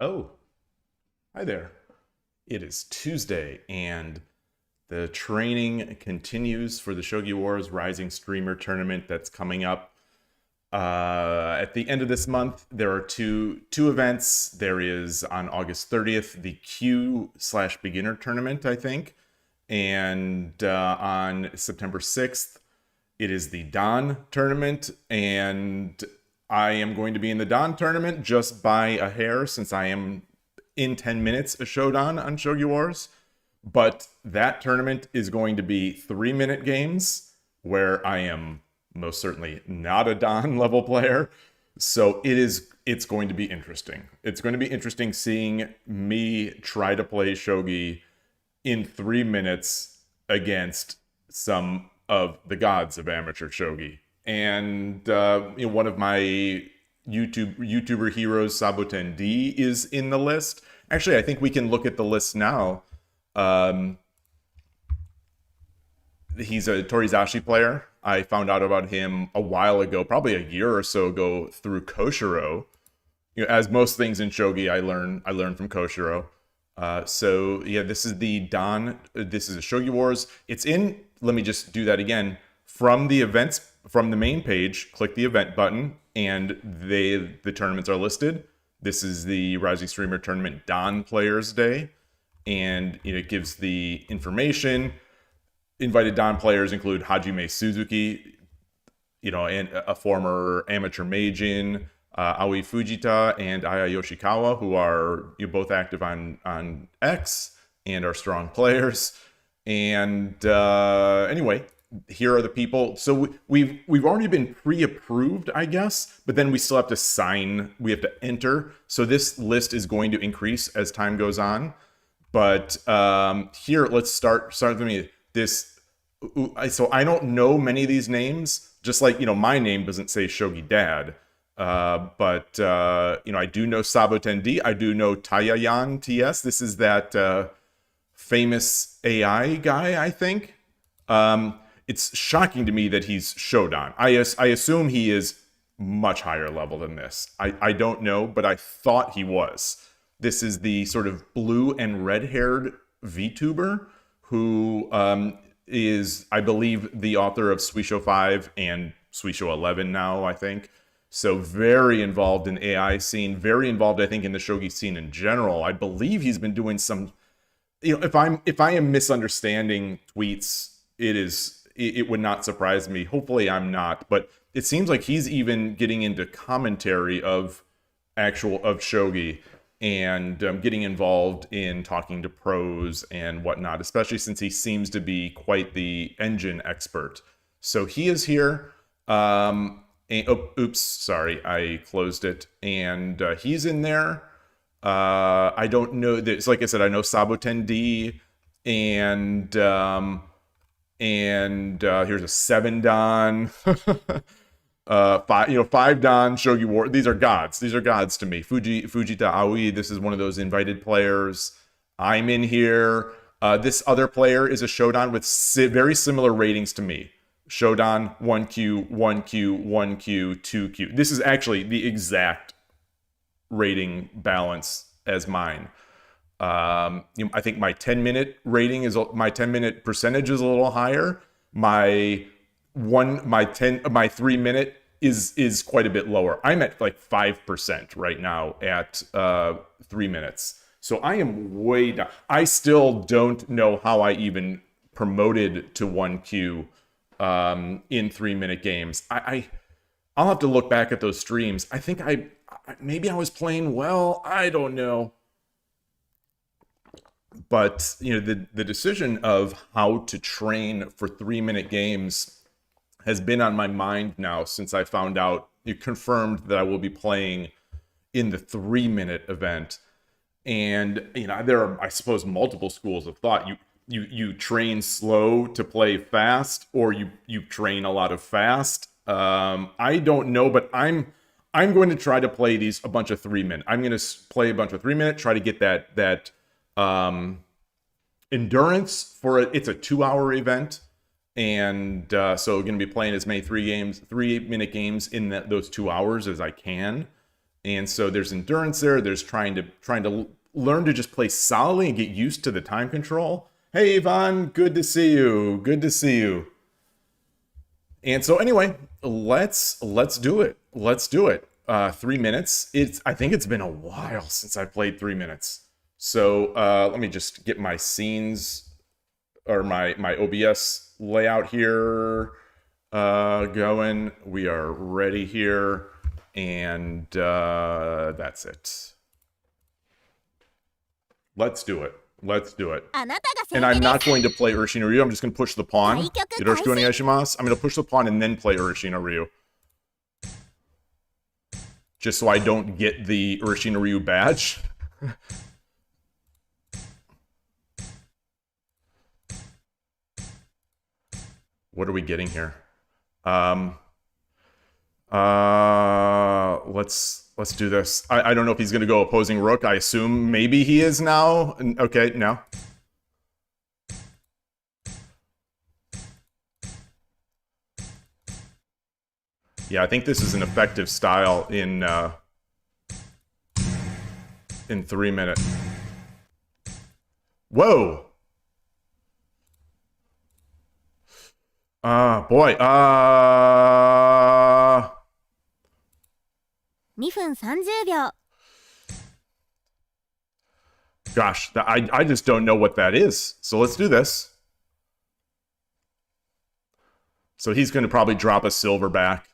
Oh, hi there. It is Tuesday, and the training continues for the Shogi Wars Rising Streamer Tournament that's coming up. At the end of this month, there are two events. There is on August 30th the Q slash beginner tournament, I think, and on September 6th it is the Don tournament, and I am going to be in the Don tournament just by a hair since I am in 10 minutes a showdown on Shogi Wars. But that tournament is going to be 3-minute games where I am most certainly not a Don level player. So it's going to be interesting. It's going to be interesting seeing me try to play Shogi in 3 minutes against some of the gods of amateur Shogi. And one of my YouTuber heroes, Saboten D, is in the list. Actually, I think we can look at the list now. He's a Torizashi player. I found out about him a while ago, probably a year or so ago, through Koshiro. As most things in Shogi, I learn from Koshiro. So yeah, this is the Don. This is a Shogi Wars. It's in. Let me just do that again. From the events, from the main page, click the event button, and the tournaments are listed. This is the Rising Streamer Tournament Don Players Day, and it gives the information. Invited Don players include Hajime Suzuki, and a former amateur Meijin, Aoi Fujita, and Aya Yoshikawa, who are both active on X and are strong players. And anyway, here are the people. So we've already been pre-approved, I guess, but then we still have to sign. We have to enter. So this list is going to increase as time goes on. But here, let's start with me. So I don't know many of these names. Just like my name doesn't say Shogi Dad. But I do know Saboten D. I do know Tayayan TS. This is that famous AI guy, I think. It's shocking to me that he's Shodan. I assume he is much higher level than this. I don't know, but I thought he was. This is the sort of blue and red-haired VTuber who is, I believe, the author of Suisho 5 and Suisho 11 now, I think. So very involved in AI scene, very involved, I think, in the shogi scene in general. I believe he's been doing some, if I am misunderstanding tweets, it would not surprise me. Hopefully I'm not, but it seems like he's even getting into commentary of shogi and getting involved in talking to pros and whatnot, especially since he seems to be quite the engine expert. So he is here. Oops, sorry, I closed it. And he's in there. I don't know this. Like I said, I know Saboten D, and here's a 7 Dan. 5 Dan Shogi War. These are gods. These are gods to me. Fujita Aoi. This is one of those invited players. I'm in here. This other player is a Shodan with very similar ratings to me. Shodan 1Q, 1Q, 1Q, 2Q. This is actually the exact rating balance as mine. I think my 10-minute rating is my 10-minute percentage is a little higher. My 3-minute is quite a bit lower. I'm at like 5% right now at 3 minutes. So I am way down. I still don't know how I even promoted to 1Q in 3-minute games. I'll have to look back at those streams. I think maybe I was playing well. I don't know. But the decision of how to train for 3-minute games has been on my mind now since I found out, you confirmed that I will be playing in the 3-minute event. And there are, I suppose, multiple schools of thought. You train slow to play fast, or you train a lot of fast. I don't know, but I'm going to try to play a bunch of 3-minute. I'm going to play a bunch of 3-minute, try to get that endurance for it. It's a 2-hour event, and so I'm going to be playing as many 3-minute games in those 2 hours as I can. And so there's endurance there. There's trying to learn to just play solidly and get used to the time control. Hey, Ivan, good to see you. Good to see you. And so anyway, let's do it. Let's do it. 3 minutes. I think it's been a while since I played 3 minutes. So let me just get my scenes or my OBS layout here going. We are ready here. And that's it. Let's do it. Let's do it. And I'm not going to play Urashino Ryu. I'm just going to push the pawn. Yoroshiku onegaishimasu. I'm going to push the pawn and then play Urashino Ryu. Just so I don't get the Urashino Ryu badge. What are we getting here? Let's do this. I don't know if he's going to go opposing rook. I assume maybe he is now. Okay, no. Yeah, I think this is an effective style in 3 minutes. Whoa. Boy. 2分30秒. Gosh, I just don't know what that is. So let's do this. So he's going to probably drop a silver back.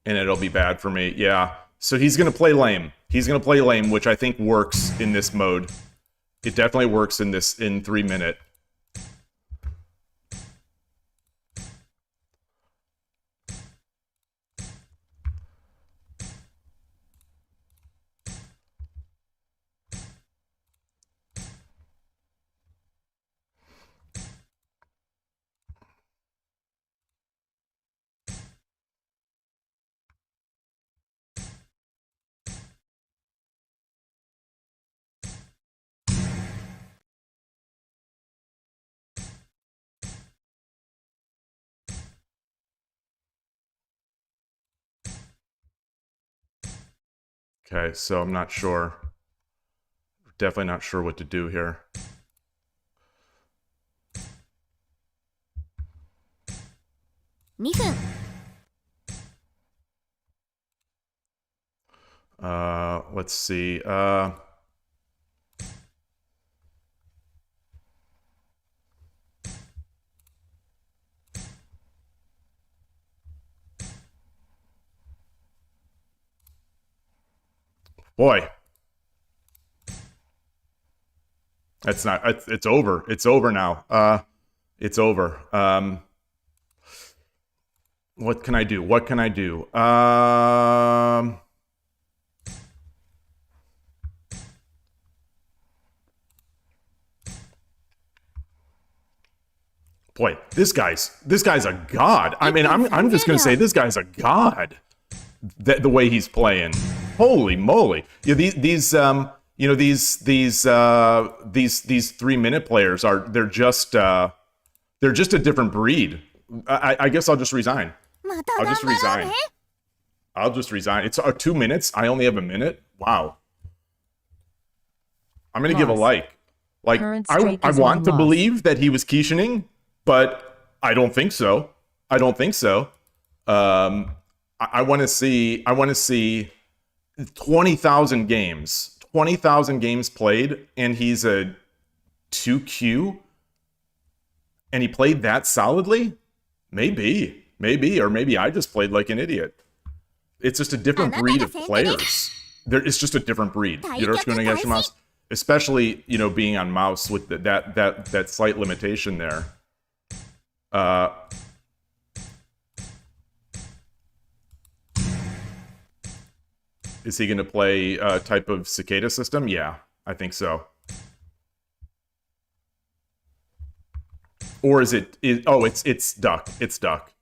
And it'll be bad for me. Yeah. So he's going to play lame. He's going to play lame, which I think works in this mode. It definitely works in 3 minute. Okay, so I'm not sure. Definitely not sure what to do here. Let's see. Boy. It's not, it's over. It's over now. It's over. What can I do? What can I do? Boy, this guy's a god. I mean, I'm just gonna say this guy's a god. The way he's playing, holy moly! Yeah, these 3 minute players they're just a different breed. I guess I'll just resign. I'll just resign. I'll just resign. It's 2 minutes. I only have a minute. Wow. I'm gonna give a like. Like I want to believe that he was quichening, but I don't think so. I don't think so. I want to see 20,000 games. 20,000 games played, and he's a 2Q, and he played that solidly? Maybe, or maybe I just played like an idiot. It's just a different breed of players. It's just a different breed. Yoroshiku onegaishimasu. Especially, being on mouse with that slight limitation there. Is he going to play a type of cicada system? Yeah, I think so. Or is it? It's duck. It's duck.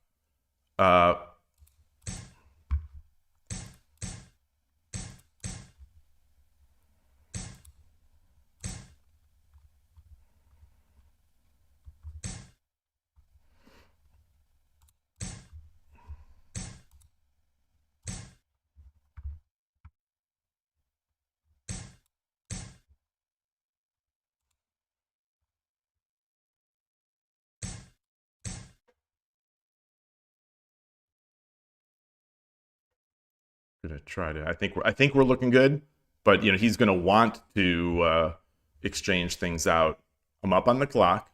gonna try to. I think we're looking good, but you know he's gonna want to exchange things out. I'm up on the clock.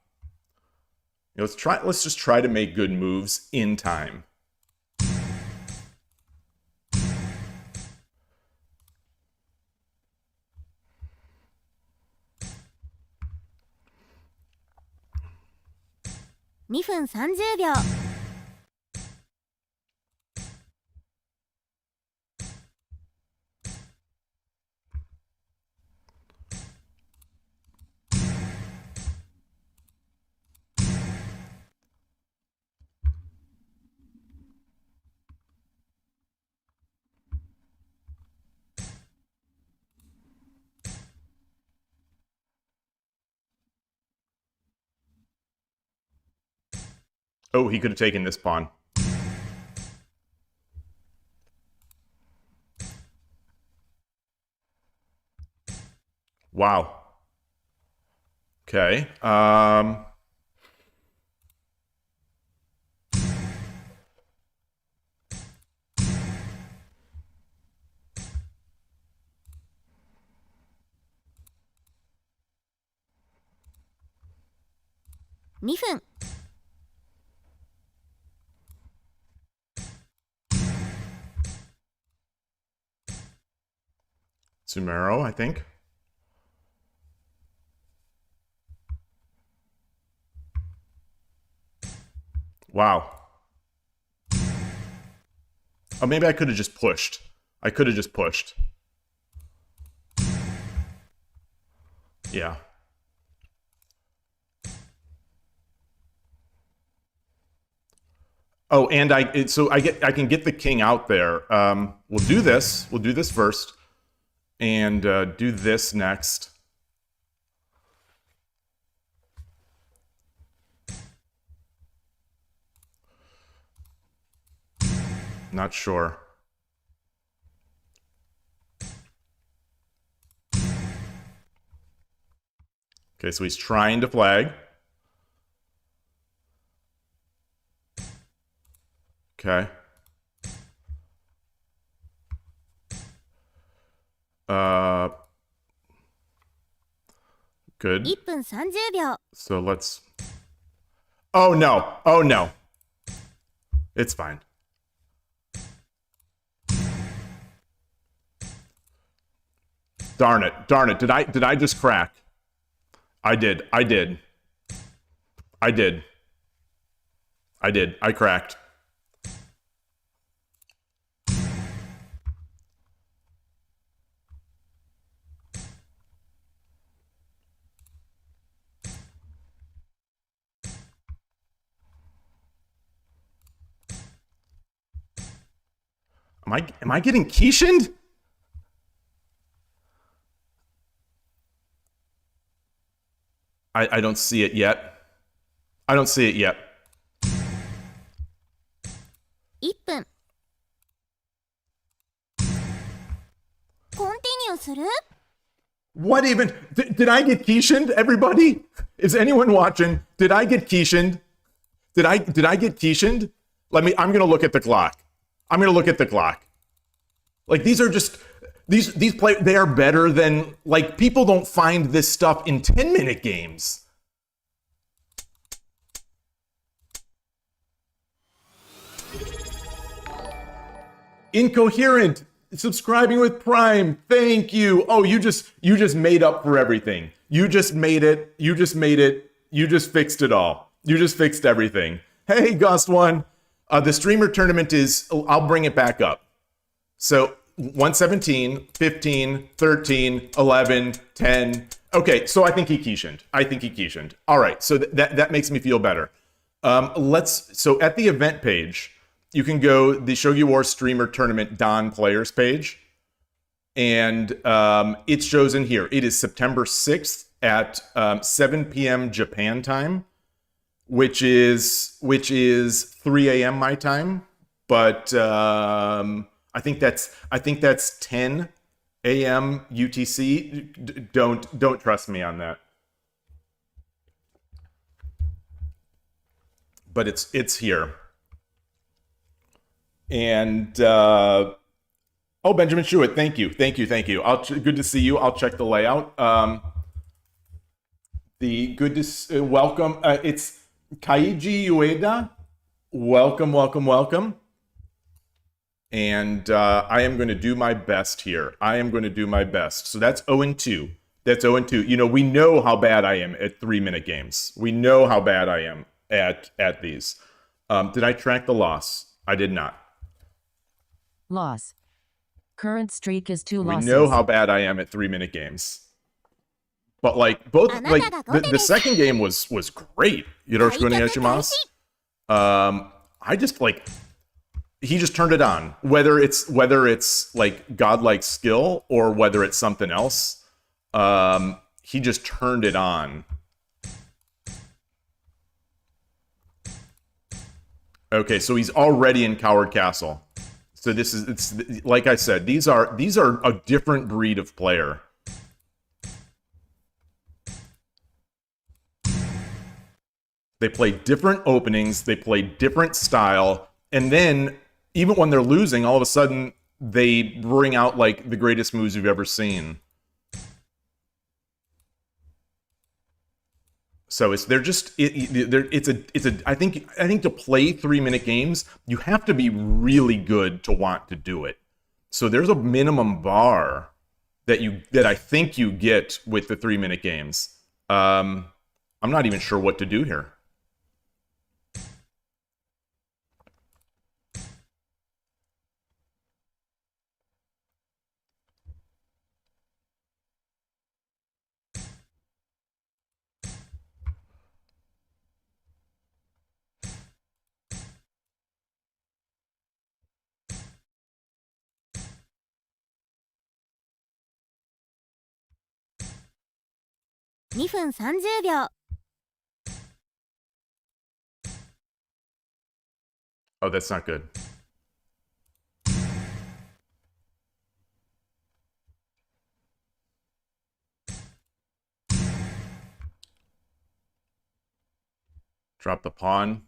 You know, let's just try to make good moves in time. $2分30秒。Oh, he could have taken this pawn. Wow. Okay. $2分。Sumero, I think. Wow. Oh, maybe I could have just pushed. I could have just pushed. Yeah. Oh, and I can get the king out there. We'll do this. We'll do this first. And do this next. Not sure. Okay, so he's trying to flag. Okay. Good. 1分30秒。 So let's... Oh, no. Oh, no. It's fine. Darn it. Darn it. Did I just crack? I did. I cracked. Am I getting quiescened? I don't see it yet. I don't see it yet. 1分。コンティニューする？ What even? Did I get quiescened, everybody? Is anyone watching? Did I get quiescened? Did I get quiescened? I'm gonna look at the clock. I'm gonna look at the clock. Like these are just these play they are better than like people don't find this stuff in 10-minute games. Incoherent subscribing with Prime. Thank you. Oh, you just made up for everything. You just made it. You just fixed it all. You just fixed everything. Hey, Gust One. The streamer tournament is, I'll bring it back up. So 117, 15, 13, 11, 10. Okay, so I think he quiescened. All right, so that makes me feel better. So at the event page, you can go the Shogi Wars streamer tournament Don players page. And it shows in here. It is September 6th at 7 p.m. Japan time. Which is 3 a.m. my time, but I think that's 10 a.m. UTC. Don't trust me on that, but it's here, and Oh, Benjamin Shuitt, thank you. Good to see you. I'll check the layout. Welcome. It's Kaiji Ueda. Welcome. And I am going to do my best here. So that's 0-2. That's 0-2. You know, we know how bad I am at 3-minute games. We know how bad I am at these. Did I track the loss? I did not. Loss. Current streak is 2 losses. We know how bad I am at 3-minute games. But like the second game was great. Yoroshiku onegaishimasu. I just like he just turned it on. Whether it's like godlike skill or whether it's something else, he just turned it on. Okay, so he's already in Coward Castle. So it's like I said, these are a different breed of player. They play different openings, they play different style, and then even when they're losing, all of a sudden they bring out like the greatest moves you've ever seen. So I think to play 3-minute games, you have to be really good to want to do it. So there's a minimum bar that I think you get with the 3-minute games. I'm not even sure what to do here. $2分30秒 Oh, that's not good. Drop the pawn.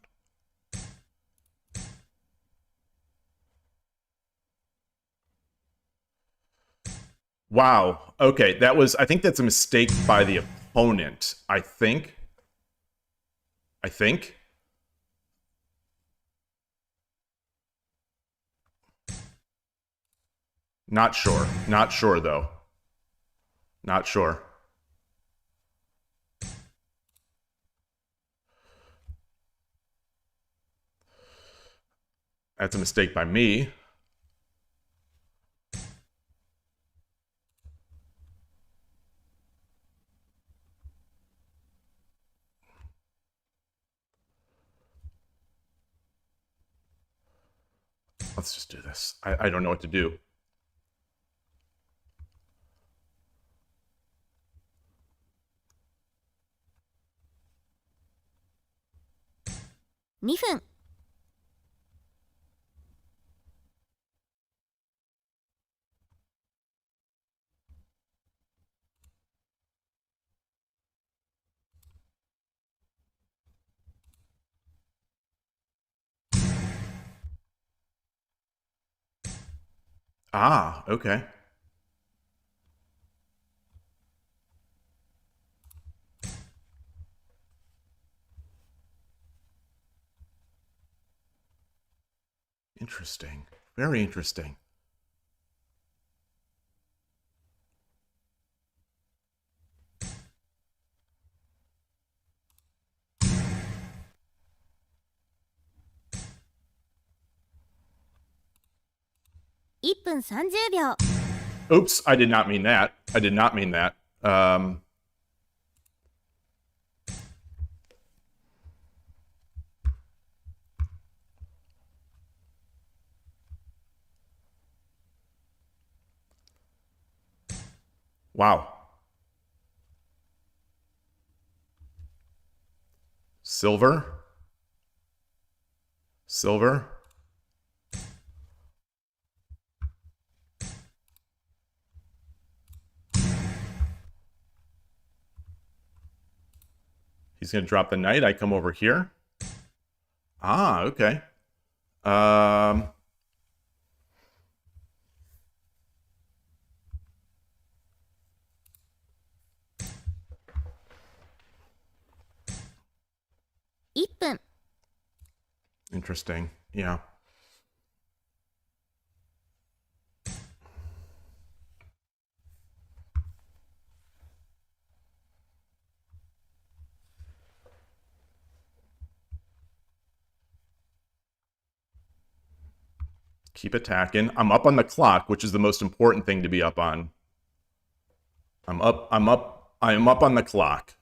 Wow. Okay, I think that's a mistake by the opponent. I think. Not sure. Not sure, though. Not sure. That's a mistake by me. Let's just do this. I don't know what to do. $2分 Ah, okay. Interesting. Very interesting. $1分30秒 Oops, I did not mean that. Wow. Silver. He's going to drop the knight. I come over here. Ah, okay. 1分 Interesting. Yeah. Keep attacking. I'm up on the clock, which is the most important thing to be up on. I am up on the clock.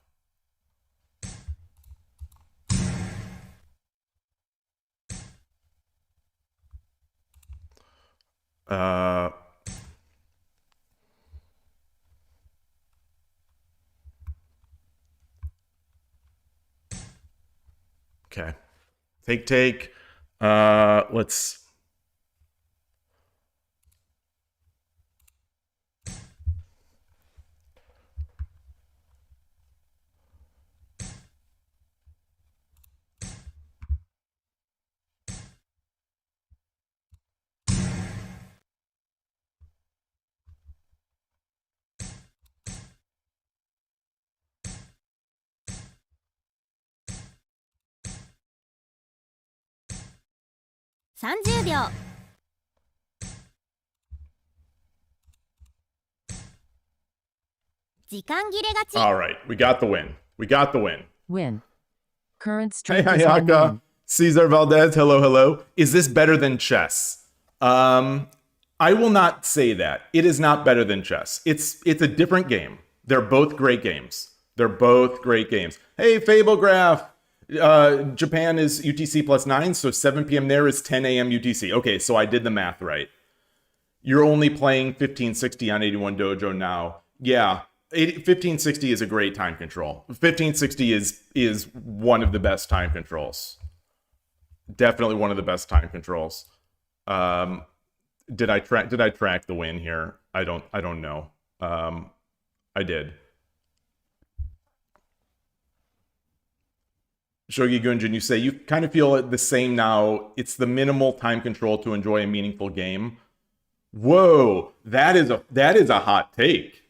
Okay. Take. Let's. !30 秒 時間切れ勝ち All right, we got the win. We got the win. Win. Current Hey, streak is on Hayaka. win. Cesar Valdez, hello. Is this better than chess? I will not say that. It is not better than chess. It's a different game. They're both great games. Hey, Fablegraph. Japan is UTC +9, so 7 p.m. there is 10 a.m. UTC. Okay, so I did the math right. You're only playing 1560 on 81 Dojo now. Yeah, 1560 is a great time control. 1560 is one of the best time controls. Definitely one of the best time controls. Did I track the win here? I don't know. I did. Shogi Gunjin, you say you kind of feel the same now. It's the minimal time control to enjoy a meaningful game. Whoa, that is a hot take.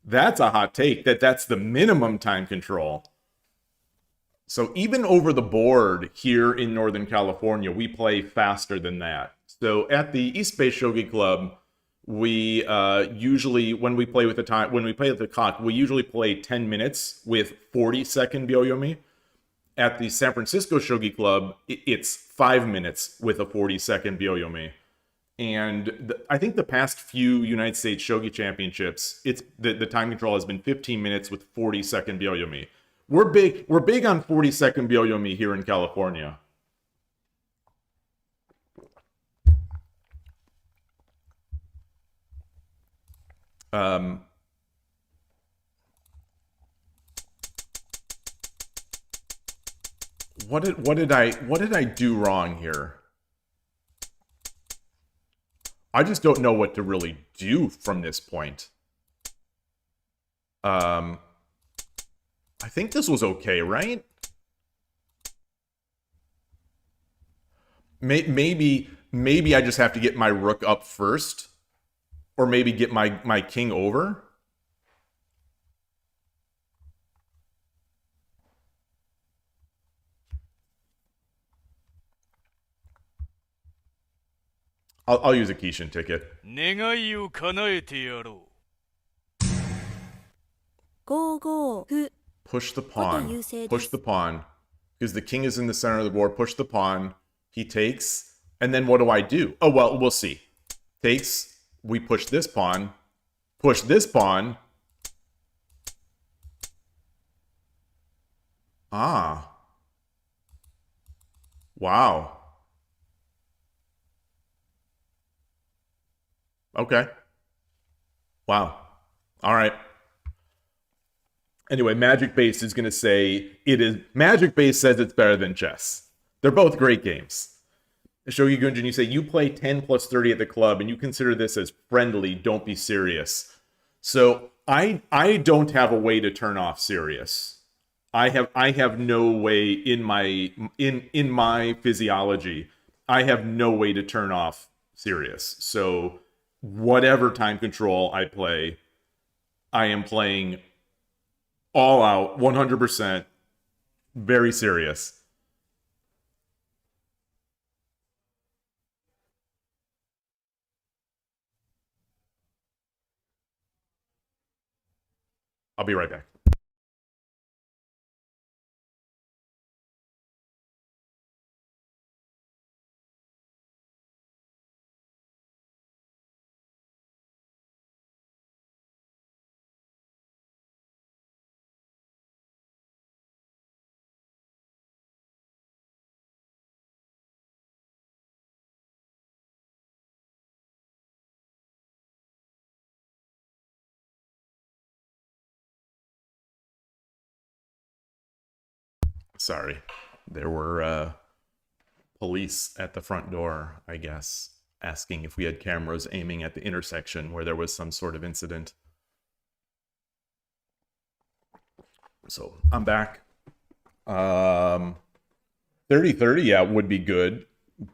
That's a hot take. That's the minimum time control. So even over the board here in Northern California, we play faster than that. So at the East Bay Shogi Club, we usually when we play at the clock, we usually play 10 minutes with 40-second Byoyomi. At the San Francisco Shogi Club, it's 5 minutes with a 40-second Byoyomi. And I think the past few United States Shogi Championships, the time control has been 15 minutes with 40-second Byoyomi. We're big on 40-second Byoyomi here in California. What did I do wrong here? I just don't know what to really do from this point. I think this was okay, right? Maybe I just have to get my rook up first, or maybe get my king over. I'll use a Kishin ticket. 願いを叶えてやろう。5五歩 Push the 後手 pawn. 優勢 Push です the pawn. Because the king is in the center of the board. Push the pawn. He takes. And then what do I do? Oh, well, we'll see. Takes. We push this pawn. Push this pawn. Ah. Wow. Okay. Wow. All right. Anyway, Magic Base is going to say it is. Magic Base says it's better than chess. They're both great games. Shogi Gunjin, you say you play 10 plus 30 at the club and you consider this as friendly. Don't be serious. So I don't have a way to turn off serious. I have no way in my physiology. I have no way to turn off serious. So whatever time control I play, I am playing all out, 100%, very serious. I'll be right back. Sorry. There were police at the front door, I guess, asking if we had cameras aiming at the intersection where there was some sort of incident. So I'm back. 30-30, yeah, would be good.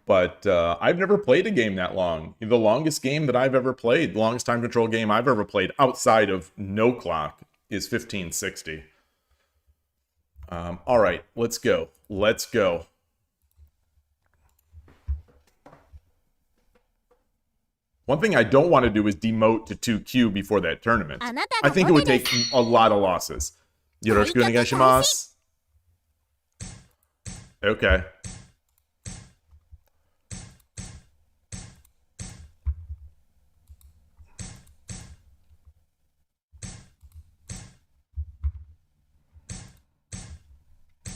But I've never played a game that long. The longest game that I've ever played, the longest time control game I've ever played outside of No Clock is 1560. All right, let's go. Let's go. One thing I don't want to do is demote to 2Q before that tournament. I think it would take a lot of losses. Yoroshiku onegaishimasu. Okay.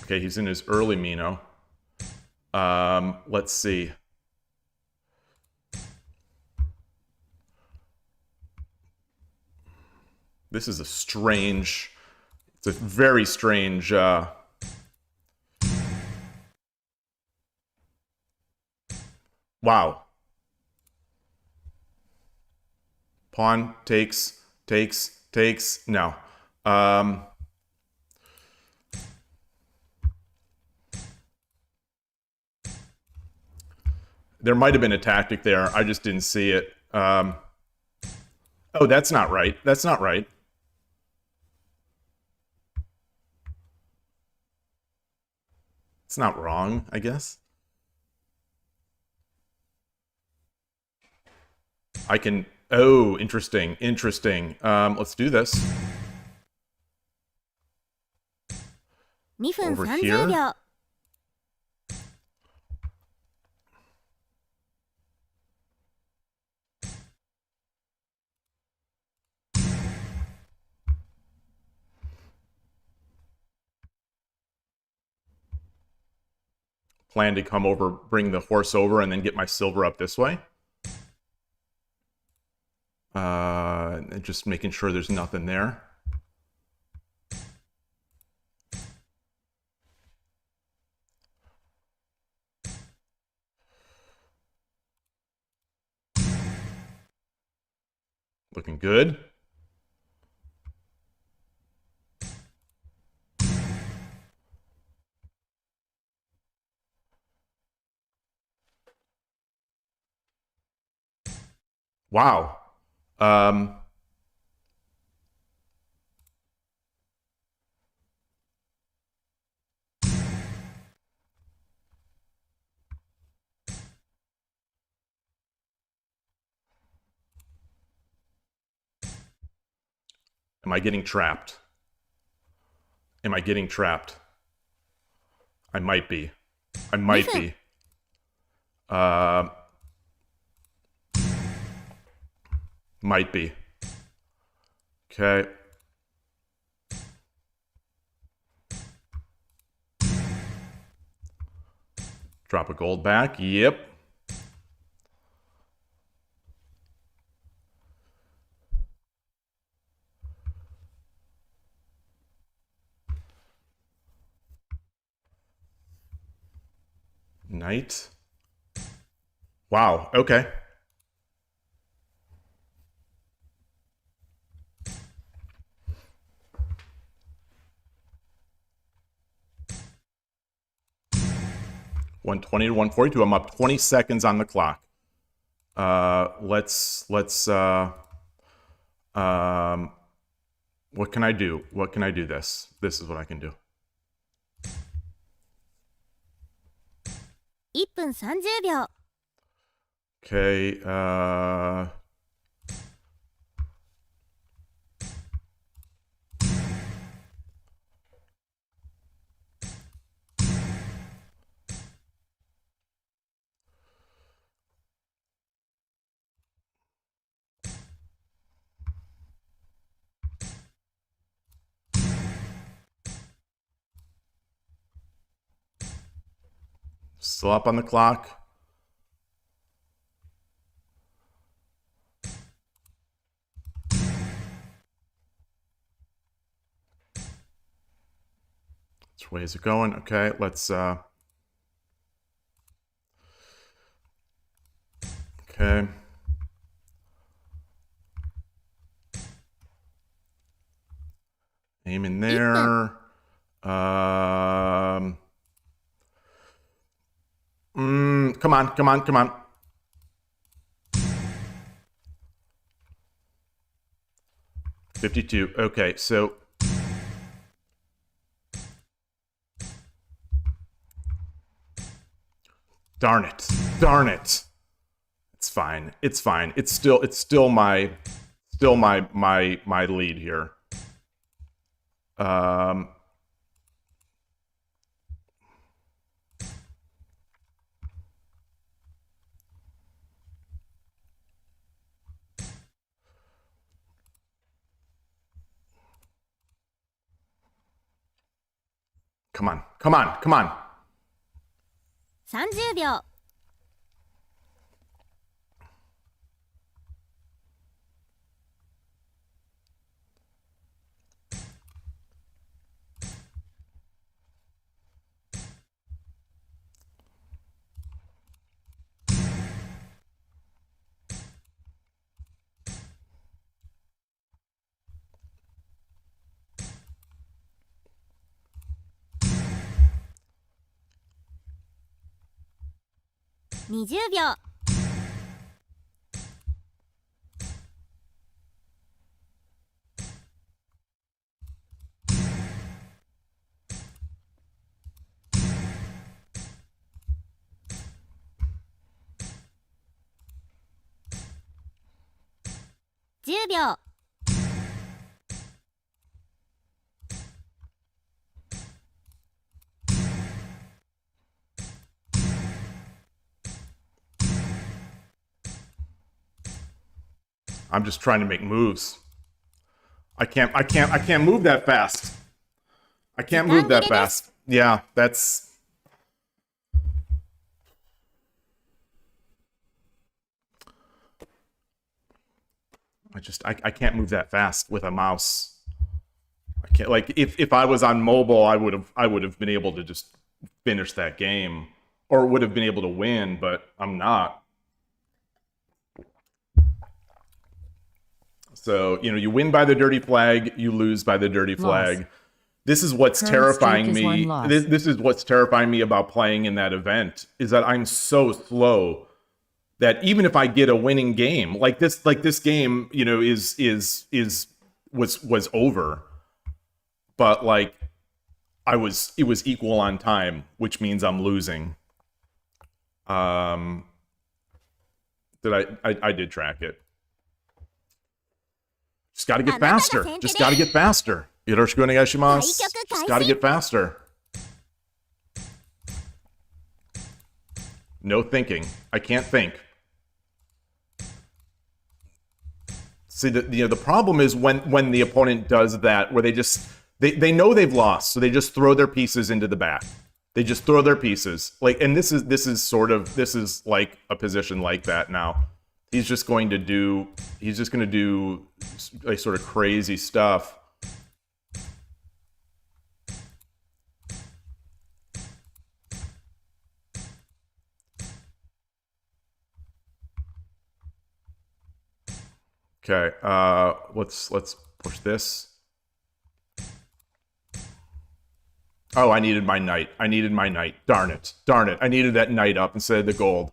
Okay, he's in his early Mino. Let's see. This is a strange... It's a very strange... Wow. Pawn takes... No. There might have been a tactic there. I just didn't see it. Oh, that's not right. That's not right. It's not wrong, I guess. I can... Oh, interesting. Interesting. Let's do this. 2分 Over 30 here? 秒 Plan to come over, bring the horse over, and then get my silver up this way. Just making sure there's nothing there. Looking good. Wow. Am I getting trapped? Am I getting trapped? I might be. I might be. Might be. Okay. Drop a gold back. Yep. Knight. Wow. Okay. $120 to $142. I'm up 20 seconds on the clock. Let's what can I do? What can I do this? This is what I can do. 1分30秒 Okay, Still up on the clock. Which way is it going? Okay, let's okay. Aim in there. Come on, come on, come on. $52. Okay, so darn it. Darn it. It's fine. It's fine. It's still my lead here. Come on, come on, come on. 30秒。20秒。10秒。I'm just trying to make moves. I can't move that fast. I can't move that fast. Yeah, that's... I can't move that fast with a mouse. I can't, like, if I was on mobile, I would have been able to just finish that game, or would have been able to win, but I'm not. So, you know, you win by the dirty flag, you lose by the dirty flag. Loss. This is what's Current terrifying streak is me. one loss. This is what's terrifying me about playing in that event, is that I'm so slow that even if I get a winning game, like this game, you know, was over. But like it was equal on time, which means I'm losing. I did track it. Just got to get faster. Just got to get faster. Yoroshiku onegaishimasu. Just got to get faster. No thinking. I can't think. See, the problem is when the opponent does that, where they know they've lost, so they just throw their pieces into the back. They just throw their pieces. Like, and this is like a position like that now. He's just going to do like sort of crazy stuff. Okay, let's push this. Oh, I needed my knight. Darn it. I needed that knight up instead of the gold.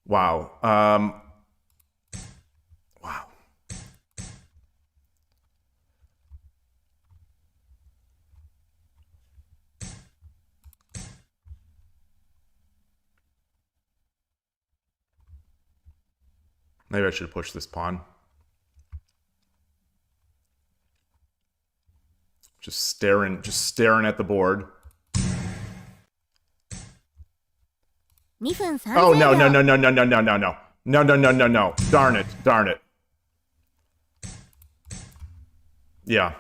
Wow. Wow. Maybe I should push this pawn. Just staring at the board. 2分30秒。 Oh, no. Darn it. Yeah.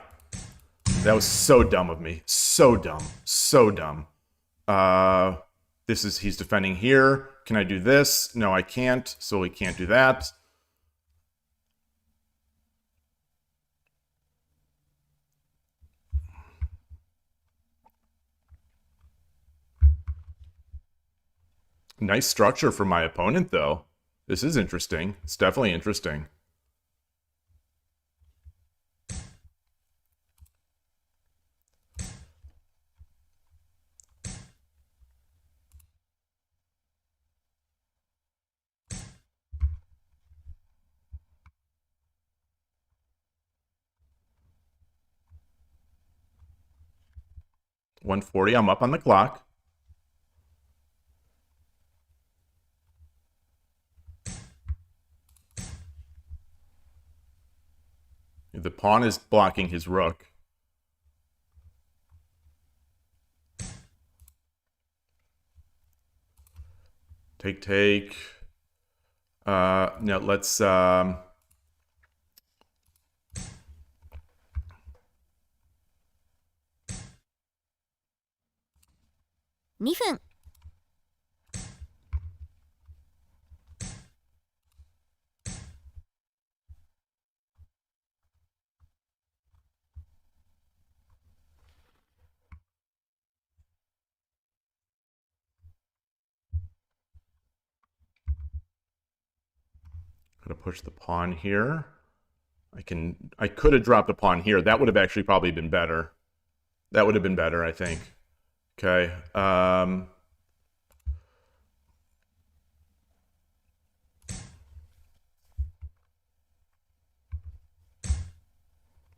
That was so dumb of me. So dumb. So dumb. He's defending here. Can I do this? No, I can't. So we can't do that. Nice structure for my opponent, though. This is interesting. It's definitely interesting. $140. I'm up on the clock. The pawn is blocking his rook. Take. No, let's... 2分。Gonna push the pawn here. I could have dropped the pawn here. That would have actually probably been better. That would have been better, I think. Okay.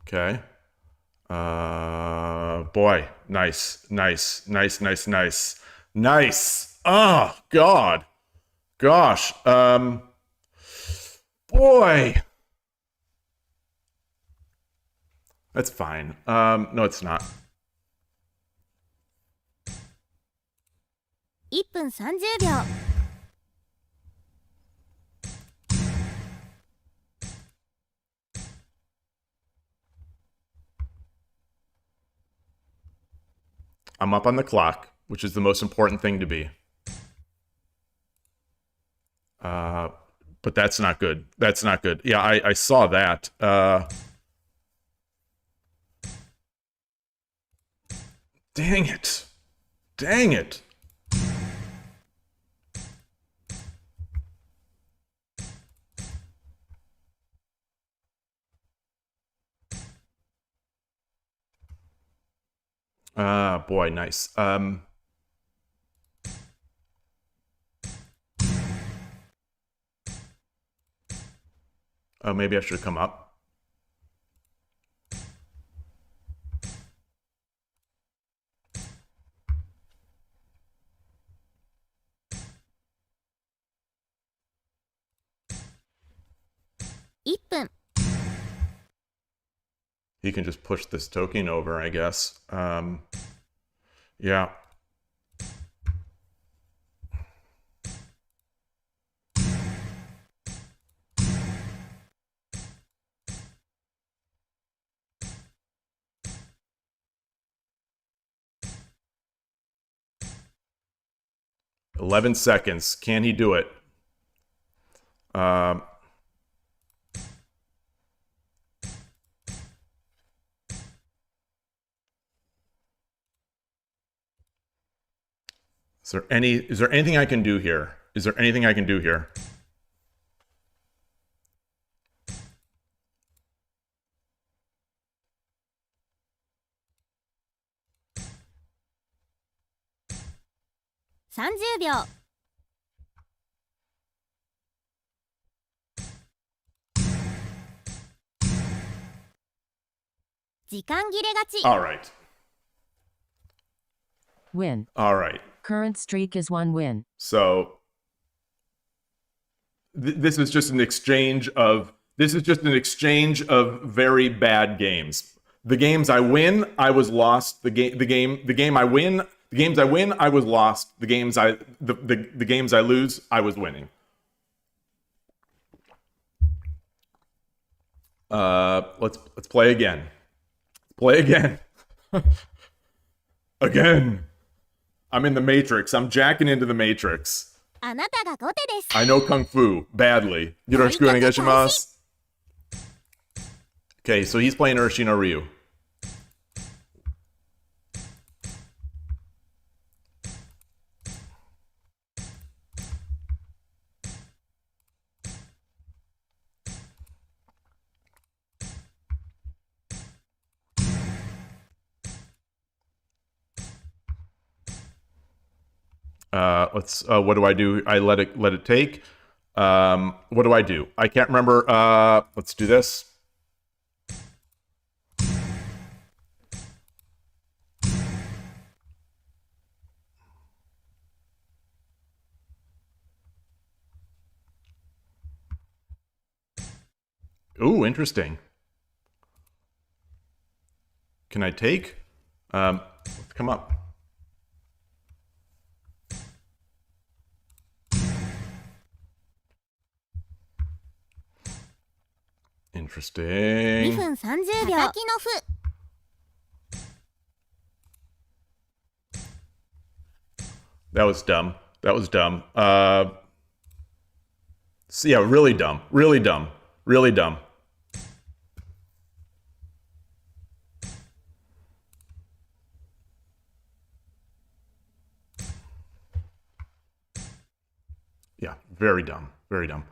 Okay. Boy, nice. Oh, God. Gosh. Boy. That's fine. No, it's not. 1分30秒。I'm up on the clock, which is the most important thing to be. But that's not good. That's not good. Yeah, I saw that. Dang it. Dang it. Boy, nice. Oh, maybe I should have come up. He can just push this token over, I guess. Yeah. "11 seconds. Can he do it?" Is there anything I can do here? Is there anything I can do here? $30 秒。時間切れ勝ち。 All right. Win. All right. Current streak is 1 win. So this is just an exchange of very bad games. The games I win, I was lost. The games I win, I was lost. The games I lose, I was winning. Let's play again. Play again. Again. I'm in the Matrix. I'm jacking into the Matrix. あなたが後手です。 I know Kung Fu badly. Yoroshiku onegaishimasu. Okay, so he's playing Urshino Ryu. What do I do? I let it take. What do I do? I can't remember. Let's do this. Ooh, interesting. Can I take? Let's come up. Interesting. 2分30秒。叩きの歩。That was dumb. That was dumb. So yeah, really dumb. Really dumb. Really dumb. Yeah, very dumb. Very dumb.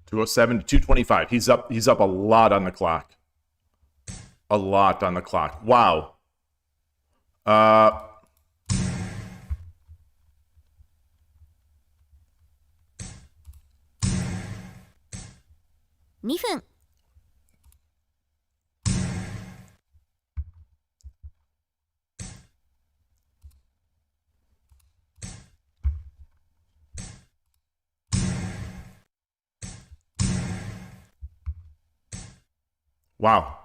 $207 to $225. He's up a lot on the clock. A lot on the clock. Wow. 2分。Wow.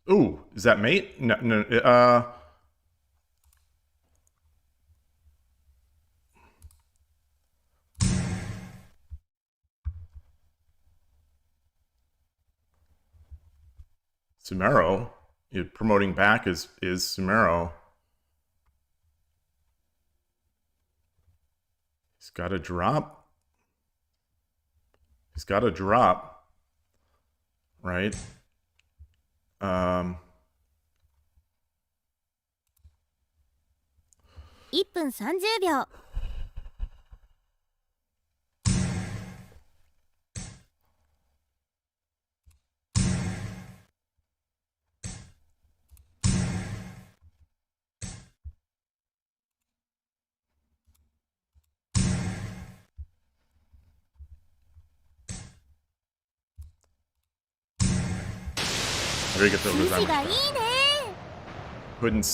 Ooh, is that mate? No, Sumero, promoting back is Sumero. He's got a drop. He's got a drop. Right? 1分30秒。Very good. 筋がいいね。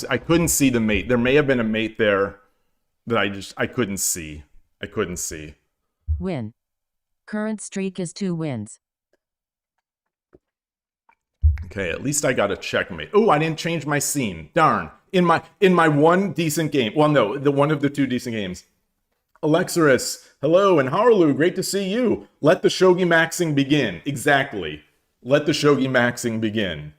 I couldn't see the mate. There may have been a mate there that I couldn't see. I couldn't see. Win. Current streak is 2 wins. Okay, at least I got a checkmate. Oh, I didn't change my scene. Darn. In my one decent game. Well, no, the one of the 2 decent games. Alexarus, hello, and Harlu, great to see you. Let the Shogi maxing begin. Exactly. Let the Shogi maxing begin.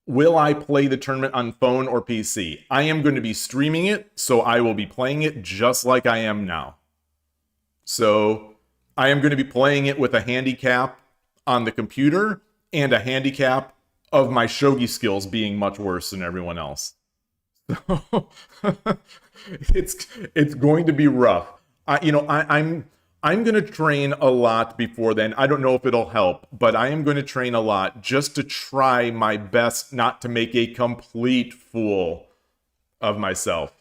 Will I play the tournament on phone or PC? I am going to be streaming it, so I will be playing it just like I am now. So I am going to be playing it with a handicap on the computer and a handicap of my shogi skills being much worse than everyone else. So it's going to be rough. I'm going to train a lot before then. I don't know if it'll help, but I am going to train a lot just to try my best not to make a complete fool of myself.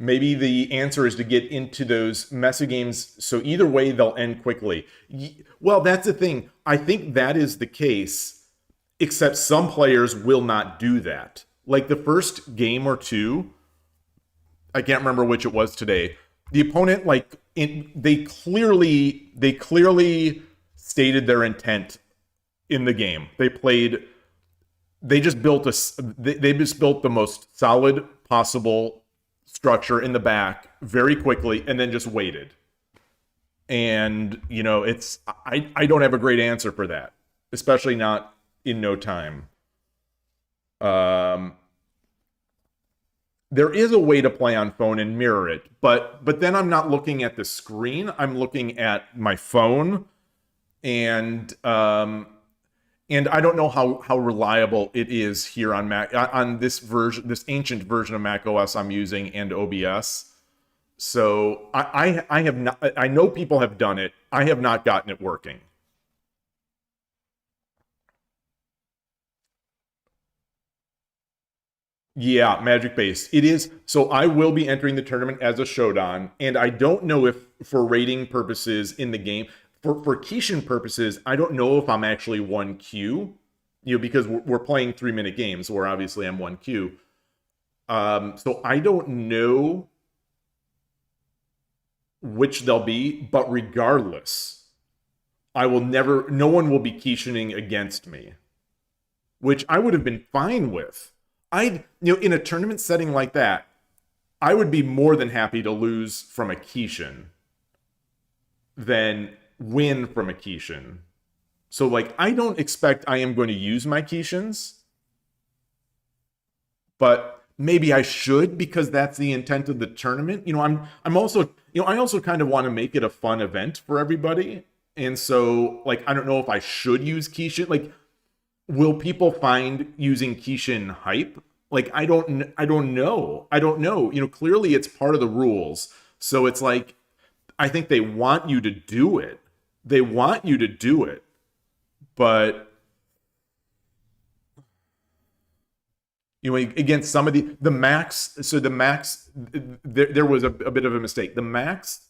Maybe the answer is to get into those messy games, so either way, they'll end quickly. Well, that's the thing. I think that is the case, except some players will not do that. Like the first game or two, I can't remember which it was today, the opponent, they clearly stated their intent in the game. They just built the most solid possible structure in the back very quickly and then just waited. And, you know, I don't have a great answer for that, especially not in no time. There is a way to play on phone and mirror it, but then I'm not looking at the screen. I'm looking at my phone, and I don't know how reliable it is here on Mac, on this ancient version of macOS I'm using, and OBS. So I have not. I know people have done it. I have not gotten it working. Yeah, Magic Base. It is. So I will be entering the tournament as a Shodan, and I don't know if for rating purposes in the game, for Kishin purposes, I don't know if I'm actually 1Q, you know, because we're playing 3-minute games where obviously I'm 1Q. So I don't know which they'll be, but regardless, no one will be Kishining against me, which I would have been fine with. In a tournament setting like that, I would be more than happy to lose from a Kishin than win from a Kishin. So, like, I don't expect I am going to use my Kishins, but maybe I should, because that's the intent of the tournament. You know, I'm also, you know, I also kind of want to make it a fun event for everybody. And so, like, I don't know if I should use Kishin. Like, will people find using Kishin hype? Like, I don't know. You know, clearly it's part of the rules. So it's like, I think they want you to do it. But, you know, against some of the max, so the max, there was a bit of a mistake. The max,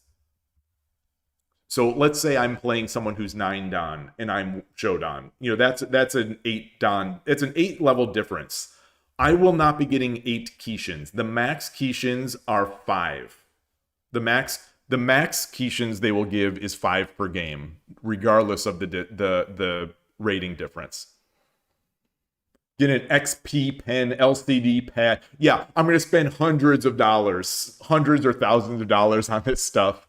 so let's say I'm playing someone who's 9 Dan and I'm Shodan. You know, that's an 8 Dan. It's an 8 level difference. I will not be getting 8 Kishins. The max Kishins are 5. The max Kishins they will give is 5 per game, regardless of the rating difference. Get an XP pen, LCD pad. Yeah, I'm going to spend hundreds or thousands of dollars on this stuff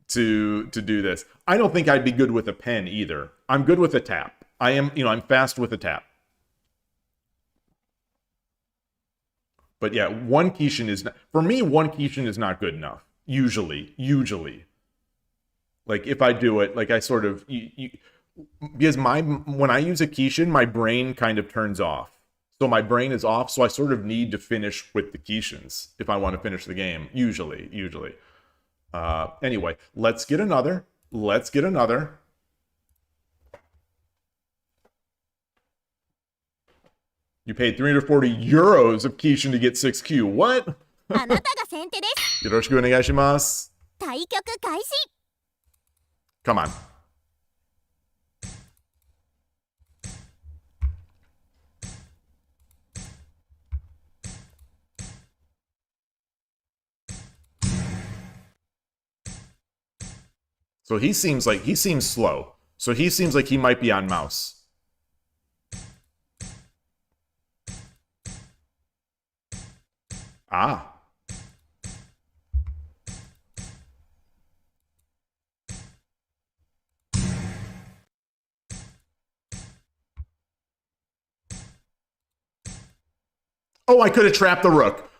to do this. I don't think I'd be good with a pen either. I'm good with a tap. I'm fast with a tap. But yeah, one Kishin is not, for me, one Kishin is not good enough. Usually. Like, if I do it, like, I sort of, because when I use a Kishin, my brain kind of turns off. So my brain is off, so I sort of need to finish with the Kishins if I want to finish the game, usually. Anyway, let's get another. You paid 340 euros of Kishin to get 6Q. What? あなたが先手です。よろしくお願いします。対局開始。Come on. So he seems slow. So he seems like he might be on mouse. Ah. Oh, I could have trapped the rook.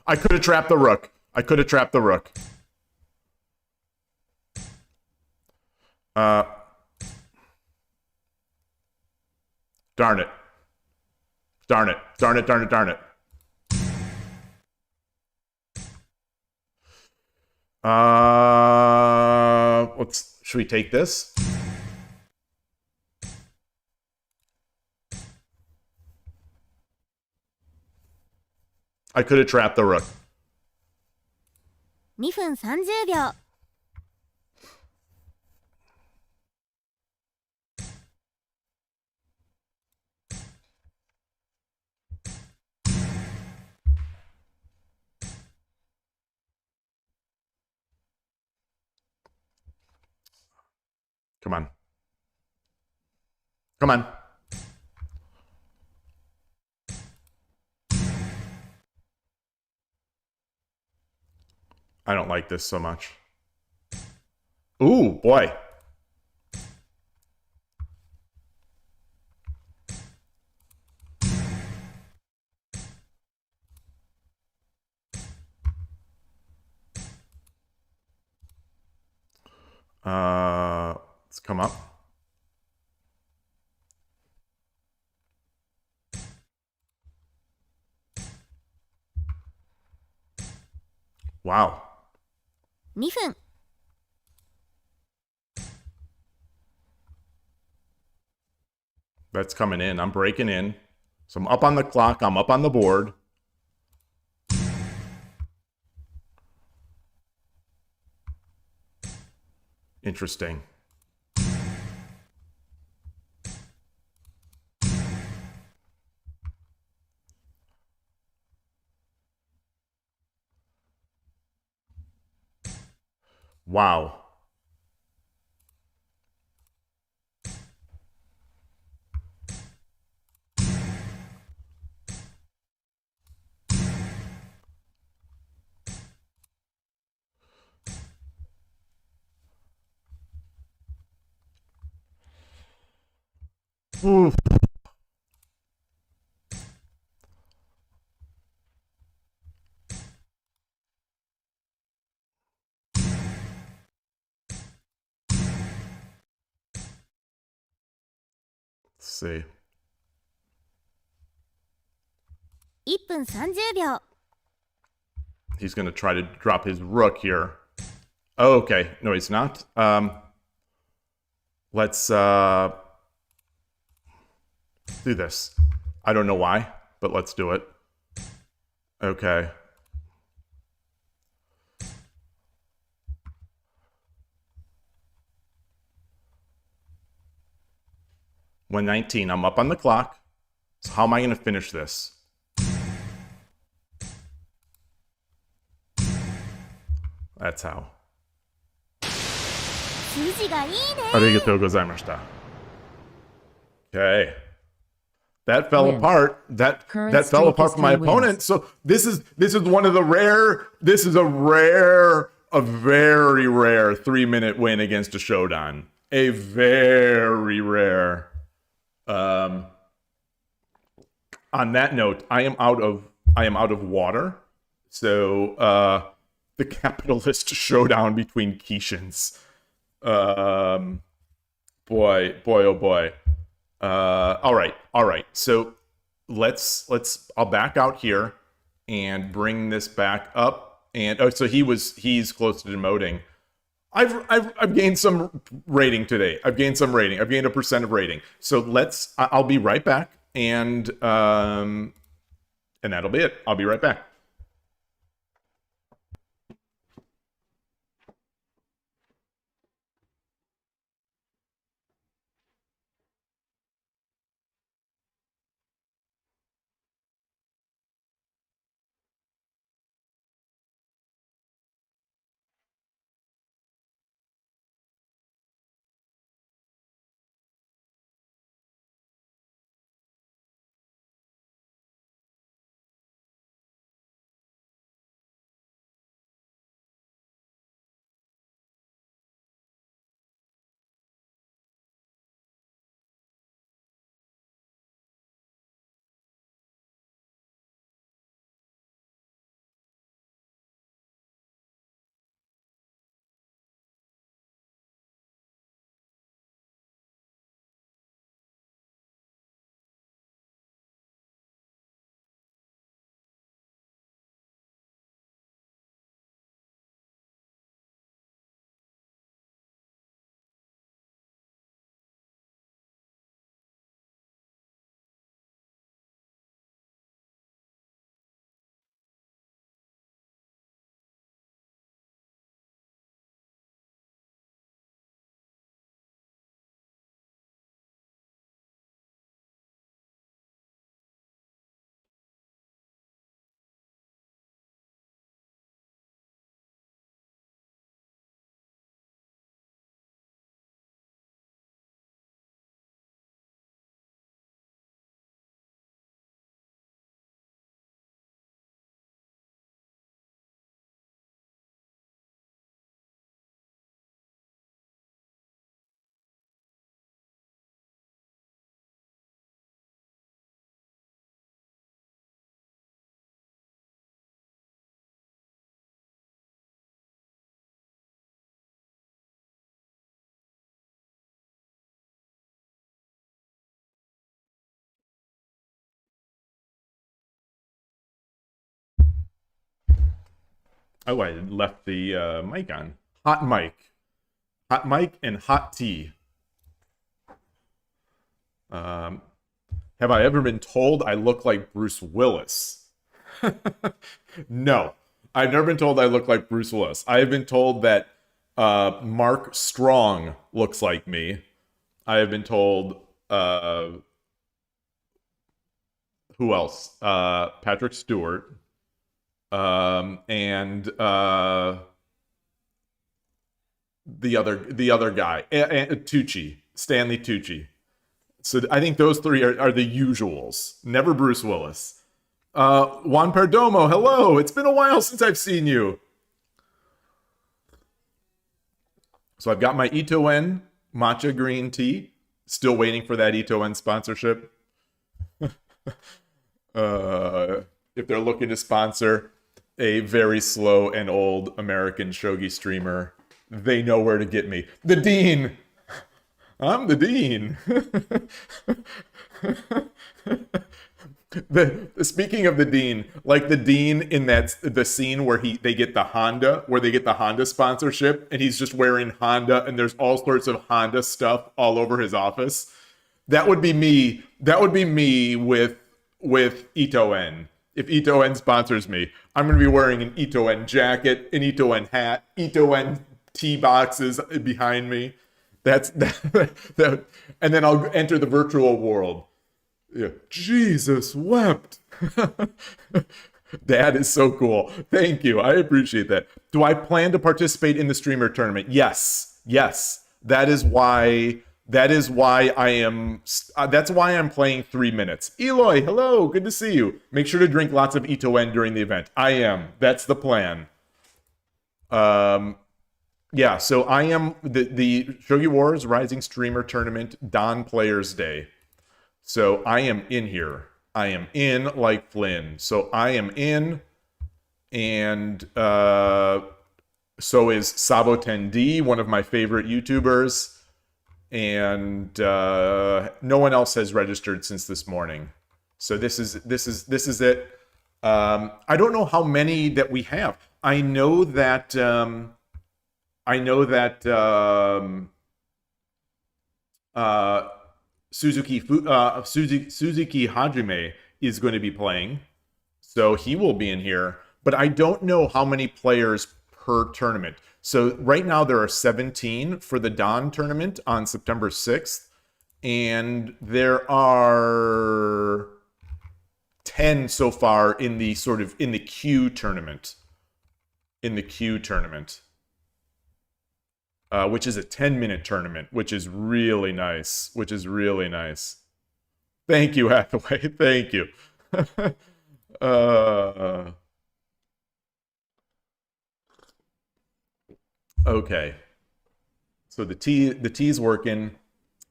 Darn it. Should we take this? I could have trapped the rook. 2分30秒。Come on. Come on. I don't like this so much. Ooh, boy. Let's come up. Wow. 2分。That's coming in. I'm breaking in. So I'm up on the clock. I'm up on the board. Interesting. Wow. Oof. Let's see. 1分30秒。 He's going to try to drop his rook here. Oh, okay. No, he's not. Let's do this. I don't know why, but let's do it. Okay. $119. I'm up on the clock. So how am I going to finish this? That's how. 筋がいいね。 Arigatou gozaimashita. Okay. That fell Win. apart. That Current fell streak apart is for my 3 opponent. wins. So this is one of the rare. This is a very rare 3-minute win against a Shodan. A very rare. On that note, I am out of water. So the capitalist showdown between Kishins. Boy, oh boy. All right. So let's I'll back out here and bring this back up. And so he's close to demoting. I've gained some rating today. I've gained a % of rating. So I'll be right back, and that'll be it. I'll be right back. Oh, I left the mic on. Hot mic. Hot mic and hot tea. Have I ever been told I look like Bruce Willis? No. I've never been told I look like Bruce Willis. I have been told that Mark Strong looks like me. I have been told... who else? Patrick Stewart. And the other guy, Tucci, Stanley Tucci. So I think those three are the usuals. Never Bruce Willis. Juan Perdomo, hello. It's been a while since I've seen you. So I've got my Itoen matcha green tea. Still waiting for that Itoen sponsorship. If they're looking to sponsor a very slow and old American shogi streamer, they know where to get me. The Dean! I'm the Dean. Speaking of the Dean, like the Dean in the scene where they get the Honda sponsorship, and he's just wearing Honda, and there's all sorts of Honda stuff all over his office. That would be me. That would be me with Itoen. If Itoen sponsors me, I'm going to be wearing an Itoen jacket, an Itoen hat, Itoen tea boxes behind me. That's that, and then I'll enter the virtual world. Yeah. Jesus wept. That is so cool. Thank you. I appreciate that. Do I plan to participate in the streamer tournament? Yes. That is why I am. That's why I'm playing 3 minutes. Yloigh, hello. Good to see you. Make sure to drink lots of Itoen during the event. I am. That's the plan. Yeah. So I am the Shogi Wars Rising Streamer Tournament Don Players Day. So I am in here. I am in like Flynn. So I am in, and so is Saboten D, one of my favorite YouTubers. And no one else has registered since this morning. So this is it. I don't know how many that we have. I know that Suzuki Hajime is going to be playing, so he will be in here. But I don't know how many players per tournament. So right now there are 17 for the Dawn tournament on September 6th, and there are 10 so far in the Q tournament. Which is a 10-minute tournament, which is really nice. Thank you, Hathaway. Thank you. Okay. So the tea's working.